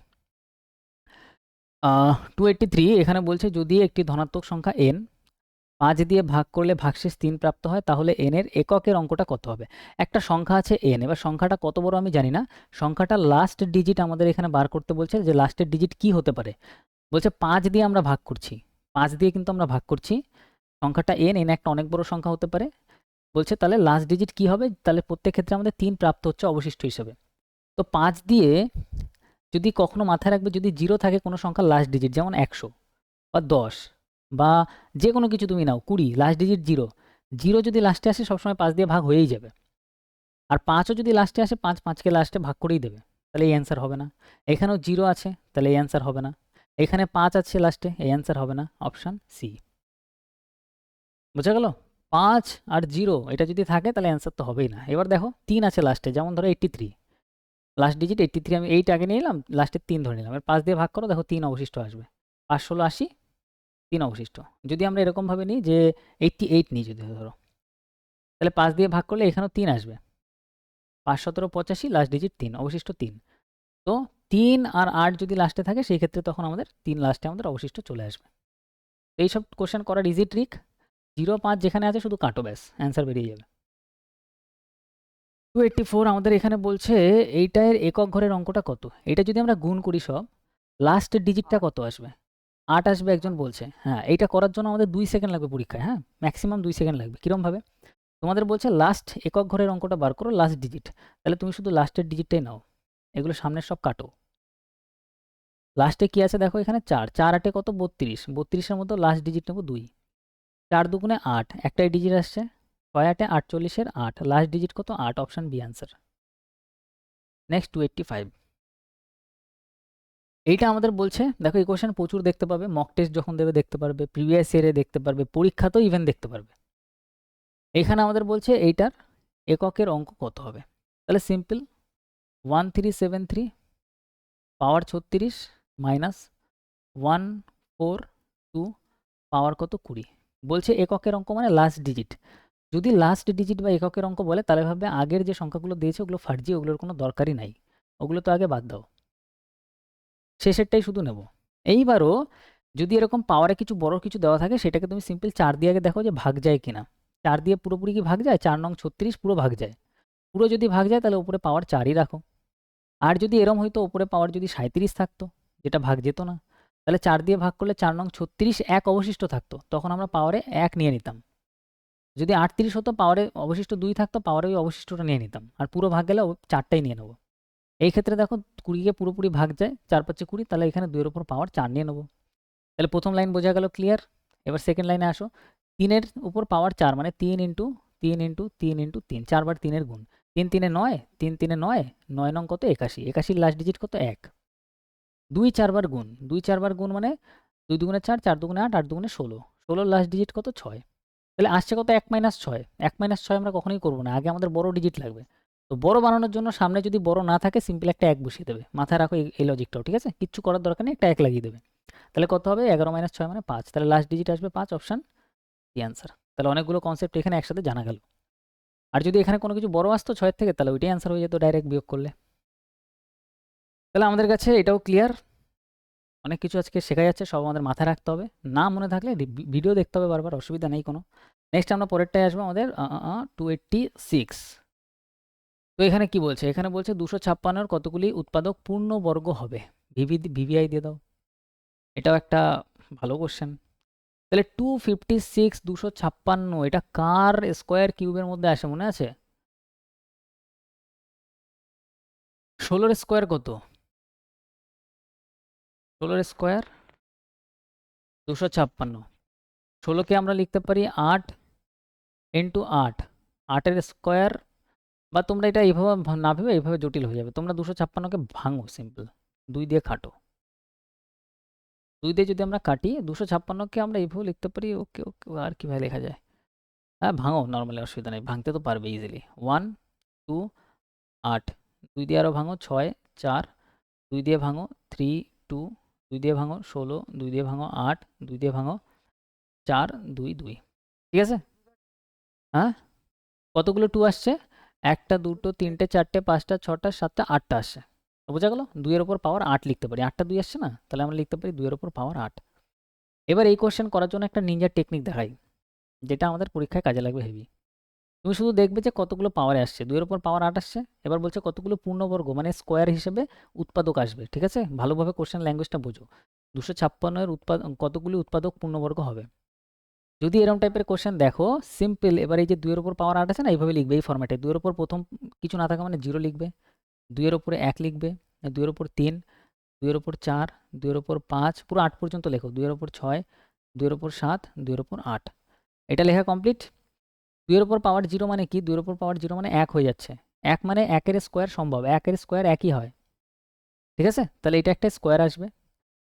283 এখানে বলছে যদি একটি ধনাত্মক সংখ্যা n 5 দিয়ে ভাগ করলে ভাগশেষ 3 প্রাপ্ত হয়, তাহলে n এর এককের অঙ্কটা কত হবে? একটা সংখ্যা আছে n, এবার সংখ্যাটা কত বড় আমি জানি না, সংখ্যাটা লাস্ট ডিজিট আমাদের এখানে বার করতে বলছে, যে লাস্টের ডিজিট কি হতে পারে। বলছে 5 দিয়ে আমরা ভাগ করছি, 5 দিয়ে কিন্তু আমরা ভাগ করছি, সংখ্যাটা n, একটা অনেক বড় সংখ্যা হতে পারে। বলছে তাহলে লাস্ট ডিজিট কি হবে, তাহলে প্রত্যেক ক্ষেত্রে আমাদের 3 প্রাপ্ত হচ্ছে অবশিষ্ট হিসেবে। তো 5 দিয়ে যদি কখনো মাথায় রাখবে, যদি 0 থাকে কোনো সংখ্যার লাস্ট ডিজিট, যেমন 100 বা 10 বা যে কোনো কিছু তুমি নাও, 20, লাস্ট ডিজিট 0, 0 যদি লাস্টে আসে সবসময় 5 দিয়ে ভাগ হয়েই যাবে। আর 5ও যদি লাস্টে আসে, 5কে লাস্টে ভাগ করেই দেবে, তাহলে এই অ্যান্সার হবে না। এখানেও 0 আছে, তাহলে এই অ্যান্সার হবে না। এখানে 5 আছে লাস্টে, এই অ্যান্সার হবে না, অপশান সি। বোঝা গেল? 5 আর 0 এটা যদি থাকে তাহলে অ্যান্সার তো হবেই না। এবার দেখো 3 আছে লাস্টে, যেমন ধরো 83, লাস্ট ডিজিট 83, আমি 8 আগে নিয়ে নিলাম, লাস্টের 3 ধরে নিলাম, এর 5 দিয়ে ভাগ করো, দেখো 3 অবশিষ্ট আসবে। 5 ষোলো 80, 3 অবশিষ্ট। যদি আমরা এরকমভাবে নিই যে 88 নিই যদি ধরো, তাহলে 5 দিয়ে ভাগ করলে এখানেও 3 আসবে, 5 17 85, লাস্ট ডিজিট 3, অবশিষ্ট 3। তো 3 আর 8 যদি লাস্টে থাকে, সেই ক্ষেত্রে তখন আমাদের 3 লাস্টে আমাদের অবশিষ্ট চলে আসবে। তো এইসব কোশ্চেন করার ইজি ট্রিক, 0 5 যেখানে আছে শুধু কাটো, ব্যাস অ্যান্সার বেরিয়ে যাবে। 284 আমাদের এখানে বলছে এইটার একক ঘরের অঙ্কটা কত। এটা যদি আমরা গুণ করি সব, লাস্টের ডিজিটটা কত আসবে? 8 আসবে একজন বলছে। হ্যাঁ, এইটা করার জন্য আমাদের 2 সেকেন্ড লাগবে পরীক্ষায়, হ্যাঁ, ম্যাক্সিমাম 2 সেকেন্ড লাগবে। কীরমভাবে? তোমাদের বলছে লাস্ট একক ঘরের অঙ্কটা বার করো, লাস্ট ডিজিট, তাহলে তুমি শুধু লাস্টের ডিজিটটাই নাও, এগুলো সামনের সব কাটো। লাস্টে কি আছে দেখো, এখানে 4, 4 8 কত, 32, 32-এর মধ্যে লাস্ট ডিজিট নেবো 2, 4 দুগুণে 8, একটাই ডিজিট আসছে, 6 8 48-এর 8, লাস্ট ডিজিট কত, 8, অপশান বি অ্যান্সার। নেক্সট 285, এইটা আমাদের বলছে, দেখো এই কোশ্চেন প্রচুর দেখতে পাবে, মক টেস্ট যখন দেবে দেখতে পারবে, প্রিভিয়াস ইয়ারে দেখতে পারবে, পরীক্ষাতেও ইভেন দেখতে পারবে। এইখানে আমাদের বলছে এইটার এককের অঙ্ক কত হবে। তাহলে সিম্পল, 1373 পাওয়ার 36 মাইনাস 142 পাওয়ার কত, 20। বলছে এককের অঙ্ক মানে লাস্ট ডিজিট। যদি লাস্ট ডিজিট বা এককের অঙ্ক বলে, তাহলে ভাববে আগের যে সংখ্যাগুলো দিয়েছে ওগুলো ফার্জি, ওগুলোর কোনো দরকারই নাই, ওগুলো তো আগে বাদ দাও, শেষেরটাই শুধু নেব। এইবারও যদি এরকম পাওয়ারে কিছু বড় কিছু দেওয়া থাকে, সেটাকে তুমি সিম্পল 4 দিয়ে আগে দেখো যে ভাগ যায় কিনা। 4 দিয়ে পুরোপুরি কি ভাগ যায়? 4 নং 36 পুরো ভাগ যায়। পুরো যদি ভাগ যায় তাহলে উপরে পাওয়ার 4ই রাখো। আর যদি এরম হইতো উপরে পাওয়ার যদি 37 থাকতো, যেটা ভাগ যেত না, তাহলে 4 দিয়ে ভাগ করলে 4 নং 36 1 অবশিষ্ট থাকতো, তখন আমরা পাওয়ারে 1 নিয়ে নিতাম। যদি 38 হতো, পাওয়ারে অবশিষ্ট 2 থাকতো, পাওয়ারে ওই অবশিষ্টটা নিয়ে নিতাম, আর পুরো ভাগ গেলে 4টাই নিয়ে নেবো। এই ক্ষেত্রে দেখো 20কে পুরোপুরি ভাগ যায়, 4 5 20, তাহলে এখানে 2 এর উপর পাওয়ার 4 নিয়ে নেবো। তাহলে প্রথম লাইন বোঝা গেল, ক্লিয়ার। এবার সেকেন্ড লাইনে আসো, 3 এর উপর পাওয়ার 4 মানে 3 ইন্টু 3 ইন্টু 3 ইন্টু 3, 4 বার 3 এর গুণ, 3 3 9, 3 3 9, 9 নং কত, 81, 81 লাস্ট ডিজিট কত, 1। 2 4 বার গুণ, 2 4 বার গুণ মানে 2 দুগুণে 4, 4 দুগুণে 8, 8 দুগুণে 16, 16 লাস্ট ডিজিট কত, 6। তাহলে আসছে কত, 1 - 6, 1 - 6 আমরা কখনোই করবো না, আগে আমাদের বড় ডিজিট লাগবে। তো বড় বানানোর জন্য সামনে যদি বড় না থাকে, সিম্পল একটা 1 বসিয়ে দেবে, মাথায় রাখো এই লজিকটাও, ঠিক আছে, কিচ্ছু করার দরকার নেই, একটা 1 লাগিয়ে দেবে। তাহলে কত হবে, 11 - 6 মানে 5, তাহলে লাস্ট ডিজিট আসবে 5, অপশান ডি অ্যান্সার। তাহলে অনেকগুলো কনসেপ্ট এখানে একসাথে জানা গেল। আর যদি এখানে কোনো কিছু বড় আসতো 6 থেকে, তাহলে ওইটাই অ্যান্সার হয়ে যেত ডাইরেক্ট বিয়োগ করলে। তাহলে আমাদের কাছে এটাও ক্লিয়ার, অনেক কিছু আজকে শেখা যাচ্ছে, সব আমাদের মাথায় রাখতে হবে, না মনে থাকলে ভিডিও দেখতে হবে বারবার, অসুবিধা নেই কোনো। নেক্সট আমরা পরেরটায় আসবো, আমাদের 286। তো এখানে কি বলছে, এখানে বলছে 256-এর কতগুলি উৎপাদক পূর্ণবর্গ হবে, ভিভিআই দিয়ে দাও। এটাও একটা ভালো কোশ্চেন। তাহলে 256 256 এটা কার স্কোয়ার কিউবের মধ্যে আসে মনে আছে? 16-এর স্কোয়ার কত? 16-এর স্কোয়ার 256, 16কে আমরা লিখতে পারি 8 ইন্টু 8, 8-এর স্কোয়ার, বা তোমরা এটা এইভাবে না ভেবে এইভাবে জটিল হয়ে যাবে, তোমরা 256কে ভাঙো, সিম্পল 2 দিয়ে খাটো, 2 দিয়ে যদি আমরা কাটি 256কে আমরা এইভাবে লিখতে পারি। ওকে ওকে, আর কীভাবে লেখা যায়? হ্যাঁ ভাঙো, নর্মালি অসুবিধা নেই, ভাঙতে তো পারবে ইজিলি। 1 2 8, 2 দিয়ে আরও ভাঙো 6 4, 2 দিয়ে ভাঙো 3 2, 2 দিয়ে ভাঙো 16, 2 দিয়ে ভাঙো 8, 2 দিয়ে ভাঙো 4 2 2। ঠিক আছে? হ্যাঁ, কতগুলো 2 আসছে? 1টা 2টো 3টে 4টে 5টা 6টা 7টা 8টা আসছে। বোঝা গেল? 2 এর উপর পাওয়ার 8 লিখতে পারি। 8টা 2 আসছে না? তাহলে আমরা লিখতে পারি 2 এর উপর পাওয়ার 8। এবার এই কোয়েশ্চেন করার জন্য একটা নিনজা টেকনিক দেখাই, যেটা আমাদের পরীক্ষায় কাজে লাগবে হেভি। তুমি শুধু দেখবে যে কতগুলো পাওয়ারে আসছে। 2 এর উপর পাওয়ার 8 আসছে। এবার বলছে কতগুলো পূর্ণবর্গ মানে স্কোয়ার হিসেবে উৎপাদক আসবে। ঠিক আছে? ভালোভাবে কোয়েশ্চেন ল্যাঙ্গুয়েজটা বোঝো। 256 এর কতগুলি উৎপাদক পূর্ণবর্গ হবে? যদি এরকম টাইপের কোয়েশ্চেন দেখো, সিম্পল, এবার এই যে 2 এর উপর পাওয়ার 8 আছে না, এইভাবে লিখবে এই ফরম্যাটে। 2 এর উপর প্রথম কিছু না থাকা মানে 0 লিখবে, 2 এর উপরে 1 লিখবে, 2 এর উপর 3, 2 এর উপর 4, 2 এর উপর 5, পুরো 8 পর্যন্ত লেখো। 2 এর উপর 6, 2 এর উপর 7, 2 এর উপর 8। এটা লেখা কমপ্লিট। 2 এর উপর পাওয়ার 0 মানে কি? 2 এর উপর পাওয়ার 0 মানে 1 হয়ে যাচ্ছে। 1 মানে 1 এর স্কোয়ার সম্ভব। 1 এর স্কোয়ার 1ই হয়। ঠিক আছে? তাহলে এটা একটা স্কোয়ার আসবে।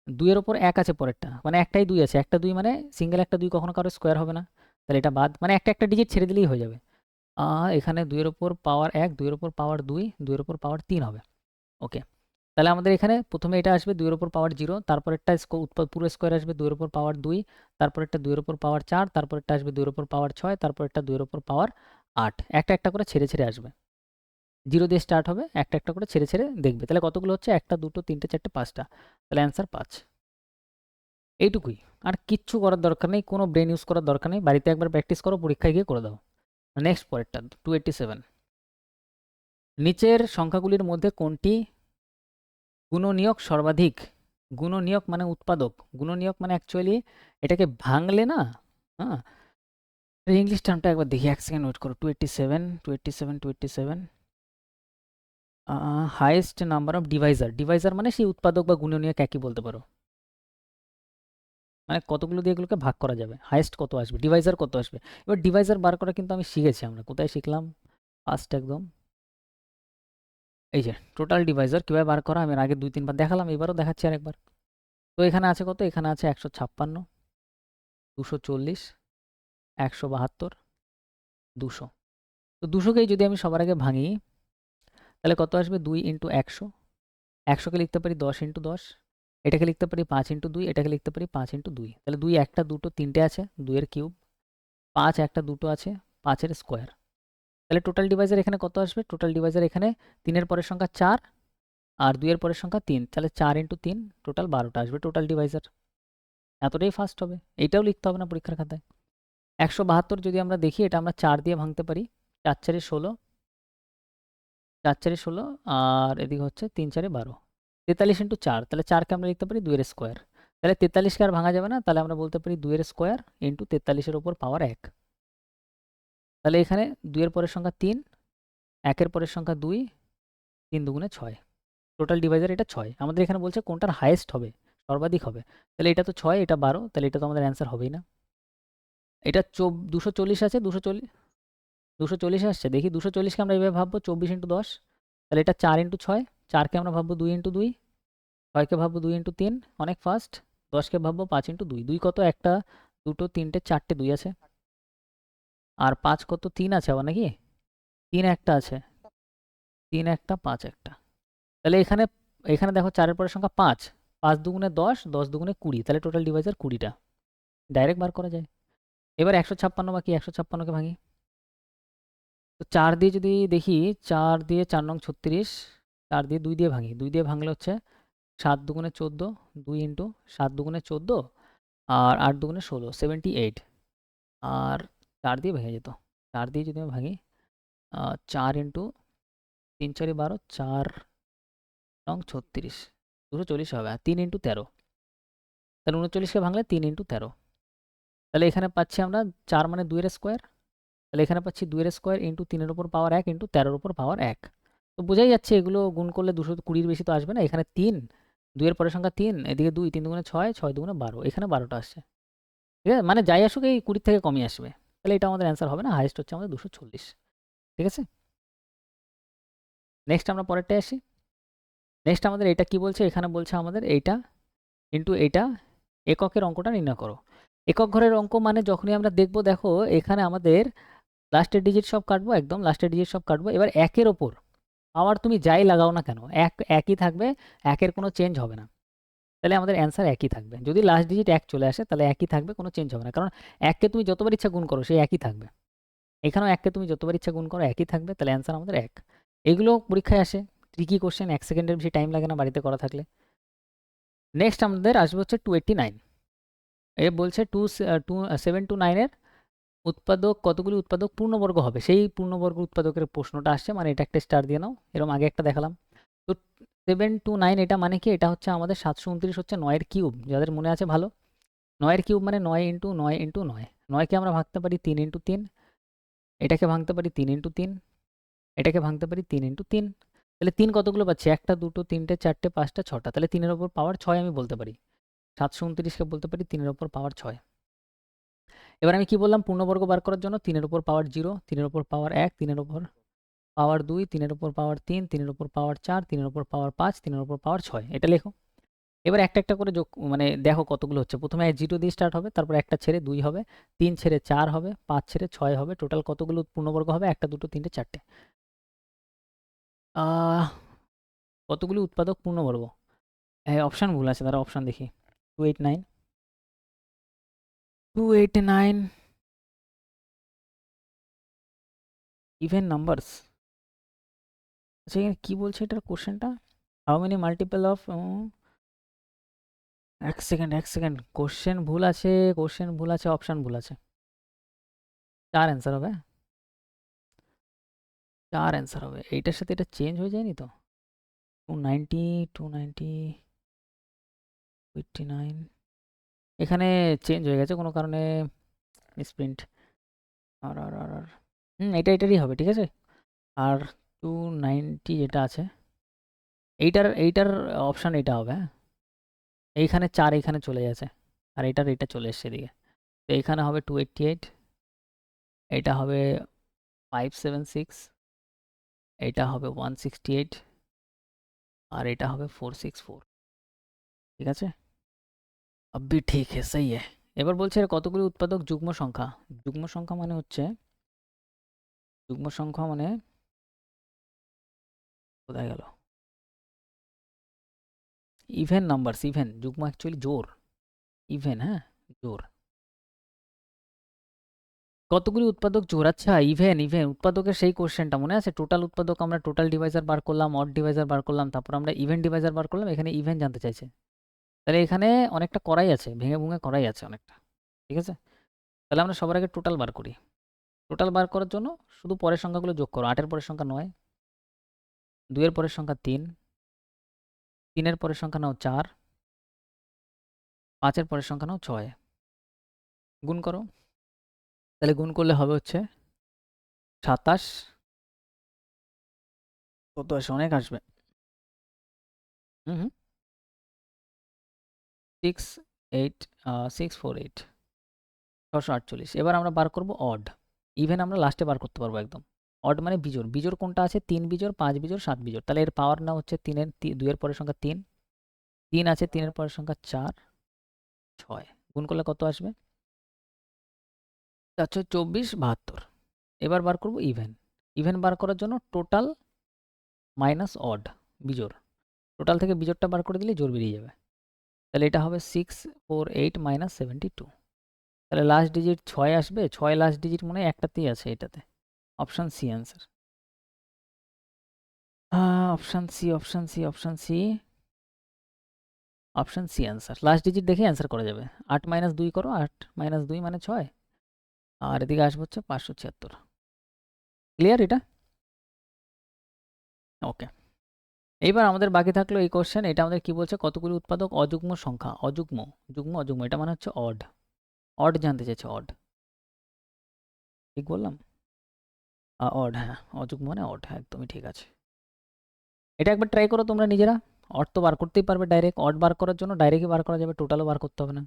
2 এর উপর 1 আছে পরেরটা, মানে একটাই 2 আছে। একটা 2 মানে সিঙ্গেল একটা 2 কখনো কারো স্কোয়ার হবে না। তাহলে এটা বাদ, মানে একটা ডিজিট ছেড়ে দিলেই হয়ে যাবে। এখানে 2 এর উপর পাওয়ার 1, 2 এর উপর পাওয়ার 2, 2 এর উপর পাওয়ার 3 হবে। ওকে। তাহলে আমাদের এখানে প্রথমে এটা আসবে 2 এর উপর পাওয়ার 0, তারপরেরটা পুরো স্কোয়ার আসবে 2 এর উপর পাওয়ার 2, তারপরেরটা 2 এর উপর পাওয়ার 4, তারপরেরটা আসবে 2 এর উপর পাওয়ার 6, তারপরেরটা 2 এর উপর পাওয়ার 8। একটা একটা করে ছেড়ে ছেড়ে আসবে। 0 দিয়ে স্টার্ট হবে, একটা একটা করে ছেড়ে ছেড়ে দেখবে। তাহলে কতগুলো হচ্ছে? 1টা 2টো 3টে 4টে 5টা। তাহলে অ্যান্সার 5। এইটুকুই। আর কিচ্ছু করার দরকার নেই, কোনো ব্রেন ইউজ করার দরকার নেই। বাড়িতে একবার প্র্যাকটিস করো, পরীক্ষায় গিয়ে করে দাও। নেক্সট পরেরটা 287। নিচের সংখ্যাগুলির মধ্যে কোনটি গুণনীয়ক সর্বাধিক? গুণনীয়ক মানে উৎপাদক, গুণনীয়ক মানে অ্যাকচুয়ালি এটাকে ভাঙলে না, হ্যাঁ, ইংলিশ টার্মটা একবার দেখি, 1 সেকেন্ড ওয়েট করো। 287 287 287, highest number of Deviser. Deviser মানে সেই উৎপাদক বা গুণনীয়ক একই বলতে পারো, মানে কতগুলো দিয়ে এগুলোকে ভাগ করা যাবে, হাইয়েস্ট কত আসবে, ডিভাইজার কত আসবে। এবার ডিভাইজার বার করা কিন্তু আমি শিখেছি। আমরা কোথায় শিখলাম? ফার্স্ট একদম এই যে টোটাল ডিভাইজার কীভাবে বার করা আমি আগে 2-3 বার দেখালাম, এবারও দেখাচ্ছি আরেকবার। তো এখানে আছে কত? এখানে আছে 156, 240, 172, 200। তো 200কেই যদি আমি সবার আগে ভাঙি, তাহলে কত আসবে? 2 ইন্টু 100। 100কে লিখতে পারি 10 ইন্টু 10, এটাকে লিখতে পারি 5 ইন্টু 2, এটাকে লিখতে পারি 5 ইন্টু 2। তাহলে 2 1টা 2টো 3টে আছে, 2 এর কিউব। 5 1টা 2টো আছে, 5 এর স্কোয়ার। তাহলে টোটাল ডিভাইজার এখানে কত আসবে? টোটাল ডিভাইজার এখানে 3 এর পরের সংখ্যা 4 আর 2 এর পরের সংখ্যা 3, তাহলে 4 ইন্টু 3 টোটাল 12টা আসবে টোটাল ডিভাইজার। এতটাই ফাস্ট হবে, এইটাও লিখতে হবে না পরীক্ষার খাতায়। 172 যদি আমরা দেখি, এটা আমরা 4 দিয়ে ভাঙতে পারি। 4 4 16, 4 4 16, আর এদিকে হচ্ছে 3 4 12, 43 ইন্টু 4। তাহলে 4কে আমরা লিখতে পারি 2 এর স্কোয়ার। তাহলে 43কে আর ভাঙা যাবে না, তাহলে আমরা বলতে পারি 2 এর স্কোয়ার ইন্টু 43-এর উপর পাওয়ার 1। তাহলে এখানে 2 এর পরের সংখ্যা 3, 1 এর পরের সংখ্যা 2, 3 দুগুণে 6। টোটাল ডিভাইজার এটা 6। আমাদের এখানে বলছে কোনটার হাইয়েস্ট হবে, সর্বাধিক হবে। তাহলে এটা তো 6, এটা 12, তাহলে এটা তো আমাদের অ্যান্সার হবেই না। এটা 240 আছে, 240 আসছে। দেখি 240কে আমরা এইভাবে ভাববো 24 ইন্টু 10, তাহলে এটা 4 ইন্টু 6। 4কে আমরা ভাববো 2 ইন্টু 2, 6কে ভাববো 2 ইন্টু 3, অনেক ফাস্ট। 10কে ভাববো 5 ইন্টু 2। 2 কত? 1টা 2টো 3টে 4টে 2 আছে। আর 5 কত? 3 আছে আবার নাকি? 3 একটা আছে, 3 একটা 5 একটা। তাহলে এখানে এখানে দেখো 4 এর পরের সংখ্যা 5, 5 দুগুণে 10, 10 দুগুণে 20, তাহলে টোটাল ডিভাইজার 20টা। ডাইরেক্ট বার করা যায়। এবার 156 বাকি, 156কে ভাঙি। তো 4 দিয়ে যদি দেখি, 4 দিয়ে 4 নং 36, 4 দিয়ে 2 দিয়ে ভাঙি। 2 দিয়ে ভাঙলে হচ্ছে 7 দুগুণে 14, 2 ইন্টু 7 দুগুণে 14, আর 8 দুগুণে 16, 78। আর 4 দিয়ে ভেঙে যেত। 4 দিয়ে যদি আমি ভাঙি, 4 ইন্টু 3 4 12, 4 নং 36, 240 হবে। আর 3 ইন্টু 13, তাহলে 39কে ভাঙলে 3 ইন্টু 13। তাহলে এখানে পাচ্ছি আমরা 4 মানে 2 এর স্কোয়ার। তাহলে এখানে পাচ্ছি 2 এর স্কোয়ার ইন্টু 3 এর উপর পাওয়ার 1 ইন্টু 13 এর উপর পাওয়ার 1। তো বোঝাই যাচ্ছে এগুলো গুণ করলে 220-র বেশি তো আসবে না। এখানে 3, 2 এর পরের সংখ্যা 3, এদিকে 2, 3 দুগুণে 6, 6 দুগুণে 12, এখানে 12টা আসছে। ঠিক আছে? মানে যাই আসুক এই 20 থেকে কমই আসবে। তাহলে এটা আমাদের অ্যান্সার হবে না, হাইয়েস্ট হচ্ছে আমাদের 240। ঠিক আছে? নেক্সট আমরা পরেরটায় আসি। নেক্সট আমাদের এটা কি বলছে? এখানে বলছে আমাদের এইটা ইন্টু এইটা এককের অঙ্কটা নির্ণয় করো। একক ঘরের অঙ্ক মানে যখনই আমরা দেখব, দেখো এখানে আমাদের লাস্টের ডিজিট সব কাটবো, একদম লাস্টের ডিজিট সব কাটবো। এবার একের ওপর পাওয়ার তুমি যাই লাগাও না কেন, একই থাকবে, একের কোনো চেঞ্জ হবে না। তাহলে আমাদের অ্যান্সার একই থাকবে। যদি লাস্ট ডিজিট এক চলে আসে তাহলে একই থাকবে, কোনো চেঞ্জ হবে না, কারণ এককে তুমি যতবার ইচ্ছা গুণ করো সেই একই থাকবে। এখানেও এককে তুমি যতবার ইচ্ছা গুণ করো একই থাকবে, তাহলে অ্যান্সার আমাদের এক। এগুলো পরীক্ষায় আসে, ট্রিকি কোশ্চেন, 1 সেকেন্ডের বেশি টাইম লাগে না বাড়িতে করা থাকলে। নেক্সট আমাদের আসবে হচ্ছে 289। এ বলছে 729-এর উৎপাদক কতগুলি উৎপাদক পূর্ণবর্গ হবে, সেই পূর্ণবর্গ উৎপাদকের প্রশ্নটা আসছে, মানে এটা একটা স্টার দিয়ে নাও। এরকম আগে একটা দেখালাম। তো 729 এটা মানে কি, এটা হচ্ছে আমাদের 729 হচ্ছে 9-এর কিউব, যাদের মনে আছে ভালো। 9-এর কিউব মানে 9 ইন্টু 9 ইন্টু 9। 9কে আমরা ভাঙতে পারি 3 ইন্টু 3, এটাকে ভাঙতে পারি 3 ইন্টু 3, এটাকে ভাঙতে পারি 3 ইন্টু 3। তাহলে 3 কতগুলো পাচ্ছি, একটা, দুটো, তিনটে, চারটে, পাঁচটা, ছটা। তাহলে 3-এর ওপর পাওয়ার 6 আমি বলতে পারি। 729কে বলতে পারি 3-এর ওপর পাওয়ার 6। এবার আমি কি বললাম, পূর্ণবর্গ বার করার জন্য 3-এর উপর পাওয়ার 0, 3-এর উপর পাওয়ার 1, 3-এর উপর পাওয়ার 2, 3-এর উপর পাওয়ার 3, 3-এর উপর পাওয়ার 4, 3-এর উপর পাওয়ার 5, 3-এর উপর পাওয়ার 6। এটা লেখো। এবার একটা একটা করে যোগ, মানে দেখো কতগুলো হচ্ছে। প্রথমে 0 দিয়ে স্টার্ট হবে, তারপর একটা ছেড়ে 2 হবে, 3 ছেড়ে 4 হবে, 5 ছেড়ে 6 হবে। টোটাল কতগুলো পূর্ণবর্গ হবে, একটা, দুটো, তিনটে, চারটে। আহ কতগুলি উৎপাদক পূর্ণবর্গ? হ্যাঁ, অপশান ভুল আছে, তারা অপশান দেখি। 289, 289 ইভেন নাম্বারস। আচ্ছা, এখানে কি বলছে এটার কোশ্চেনটা? হাউ মেনি মাল্টিপল অফ, এক সেকেন্ড এক সেকেন্ড, কোশ্চেন ভুল আছে, কোশ্চেন ভুল আছে, অপশান ভুল আছে। 4 অ্যান্সার হবে, 4 অ্যান্সার হবে। এইটার সাথে এটা চেঞ্জ হয়ে যায়নি তো? 290, 290, 89 এখানে চেঞ্জ হয়ে গেছে কোনো কারণে, মিসপ্রিন্ট। আর আর আর আর এটা এটারই হবে, ঠিক আছে। আর 290 যেটা আছে, এইটার এইটার অপশান এটা হবে, হ্যাঁ। এইখানে 4 এইখানে চলে গেছে, আর এইটার এটা চলে এসছে এদিকে। তো এইখানে হবে 288, এটা হবে 576, এটা হবে 168, আর এটা হবে 464। ঠিক আছে, अभी ঠিক है, सही है। এবার বলছে এর কতগুলি উৎপাদক যুগ্ম সংখ্যা। যুগ্ম সংখ্যা মানে হচ্ছে, যুগ্ম সংখ্যা মানে কোথায় গেল, ইভেন নাম্বারস। ইভেন, যুগ্ম অ্যাকচুয়ালি জোর, ইভেন, হ্যাঁ, জোর। কতগুলি উৎপাদক জোর, আচ্ছা ইভেন, ইভেন উৎপাদকের সেই কোশ্চেনটা মনে আছে? টোটাল উৎপাদক আমরা টোটাল ডিভাইজার বার করলাম, অড ডিভাইজার বার করলাম, তারপর আমরা ইভেন ডিভাইজার বার করলাম, এখানে ইভেন জানতে চাইছে। তাহলে এখানে অনেকটা করাই আছে, ভেঙে ভুঙে করাই আছে অনেকটা, ঠিক আছে। তাহলে আমরা সবার আগে টোটাল বার করি। টোটাল বার করার জন্য শুধু পরের সংখ্যাগুলো যোগ করো। 8-এর পরের সংখ্যা 9, 2-এর পরের সংখ্যা 3, 3-এর পরের সংখ্যা নাও 4, 5-এর পরের সংখ্যা নাও 6, গুণ করো। তাহলে গুণ করলে হবে হচ্ছে 27, কত আসে, অনেক আসবে। হুম হুম 648, 648। এবার আমরা বার করব অড। ইভেন আমরা লাস্টে বার করতে পারবো একদম। অড মানে বিজোড়। বিজোড় কোনটা আছে? 3 বিজোড়, 5 বিজোড়, 7 বিজোড়। তাহলে এর পাওয়ার না হচ্ছে 2-এর পরের সংখ্যা 3, 3 আছে, 3-এর পরের সংখ্যা 4, 6। গুণ করলে কত আসবে? 424, 72। এবার বার করব ইভেন। ইভেন বার করার জন্য টোটাল মাইনাস অড, বিজোড়। টোটাল থেকে বিজোড়টা বার করে দিলে জোড় বেরিয়ে যাবে। তাহলে এটা হবে 648 মাইনাস 72। তাহলে লাস্ট ডিজিট 6 আসবে। 6 লাস্ট ডিজিট মনে হয় একটাতেই আছে, এটাতে। Option C answer. Option C, option C, option C, option C answer. Last digit দেখে অ্যান্সার করা যাবে। 8 মাইনাস 2 করো, 8 মাইনাস 2 মানে 6, আর এদিকে আসবে হচ্ছে 576। ক্লিয়ার এটা? ওকে। এইবার আমাদের বাকি থাকলো এই কোশ্চেন। এটা আমাদের কি বলছে, কতগুলি উৎপাদক অযুগ্ম সংখ্যা, অযুগ্ম, যুগ্ম, অযুগ্ম, এটা মানে হচ্ছে অড। অড জানতে চাইছে, অড। ঠিক বললাম? অড, হ্যাঁ, অযুগ্ম মানে অড, হ্যাঁ, একদমই ঠিক আছে। এটা একবার ট্রাই করো তোমরা নিজেরা। অড তো বার করতেই পারবে ডাইরেক্ট। অড বার করার জন্য ডাইরেক্টই বার করা যাবে, টোটালও বার করতে হবে না।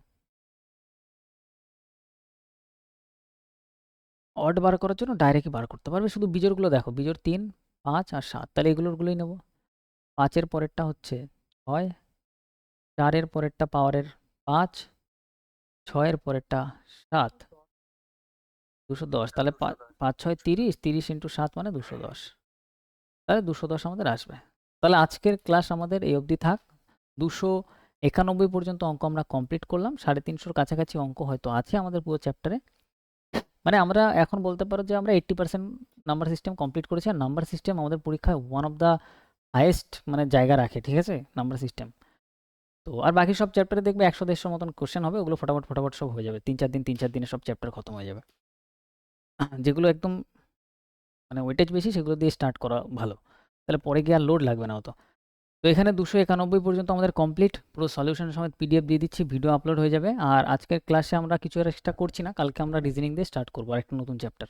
অড বার করার জন্য ডাইরেক্টই বার করতে পারবে, শুধু বিজোড়গুলো দেখো। বিজোড় 3, 5 আর 7, তাহলে এগুলোরগুলোই নেব। 5-এর পরেরটা হচ্ছে 6, 4-এর পরেরটা পাওয়ারের 5, ছয়ের পরেরটা 7, 210, তাহলে 5 6 30, 30 ইন্টু 7 মানে 210, তাহলে 210 আমাদের আসবে। তাহলে আজকের ক্লাস আমাদের এই অবধি থাক। 291 পর্যন্ত অঙ্ক আমরা কমপ্লিট করলাম, 350-র কাছাকাছি অঙ্ক হয়তো আছে আমাদের পুরো চ্যাপ্টারে। মানে আমরা এখন বলতে পারো যে আমরা 80% নাম্বার সিস্টেম কমপ্লিট করেছি। আর নাম্বার সিস্টেম আমাদের পরীক্ষায় ওয়ান অফ দ্য হাইয়েস্ট মানে জায়গা রাখে, ঠিক আছে, নাম্বার সিস্টেম। তো আর বাকি সব চ্যাপ্টারে দেখবে 100-150 মতন কোশ্চেন হবে, ওগুলো ফটাফট ফটাফট সব হয়ে যাবে, 3-4 দিনে সব চ্যাপ্টার খতম হয়ে যাবে। যেগুলো একদম মানে ওয়েটেজ বেশি সেগুলো দিয়ে স্টার্ট করা ভালো, তাহলে পরে গিয়ে আর লোড লাগবে না অত। তো এখানে 291 পর্যন্ত আমাদের কমপ্লিট, পুরো সলিউশন সমেত পিডিএফ দিয়ে দিচ্ছি, ভিডিও আপলোড হয়ে যাবে। আর আজকের ক্লাসে আমরা কিছু আর এক্সট্রা করছি না, কালকে আমরা রিজনিং দিয়ে স্টার্ট করবো আরেকটা নতুন চ্যাপ্টার।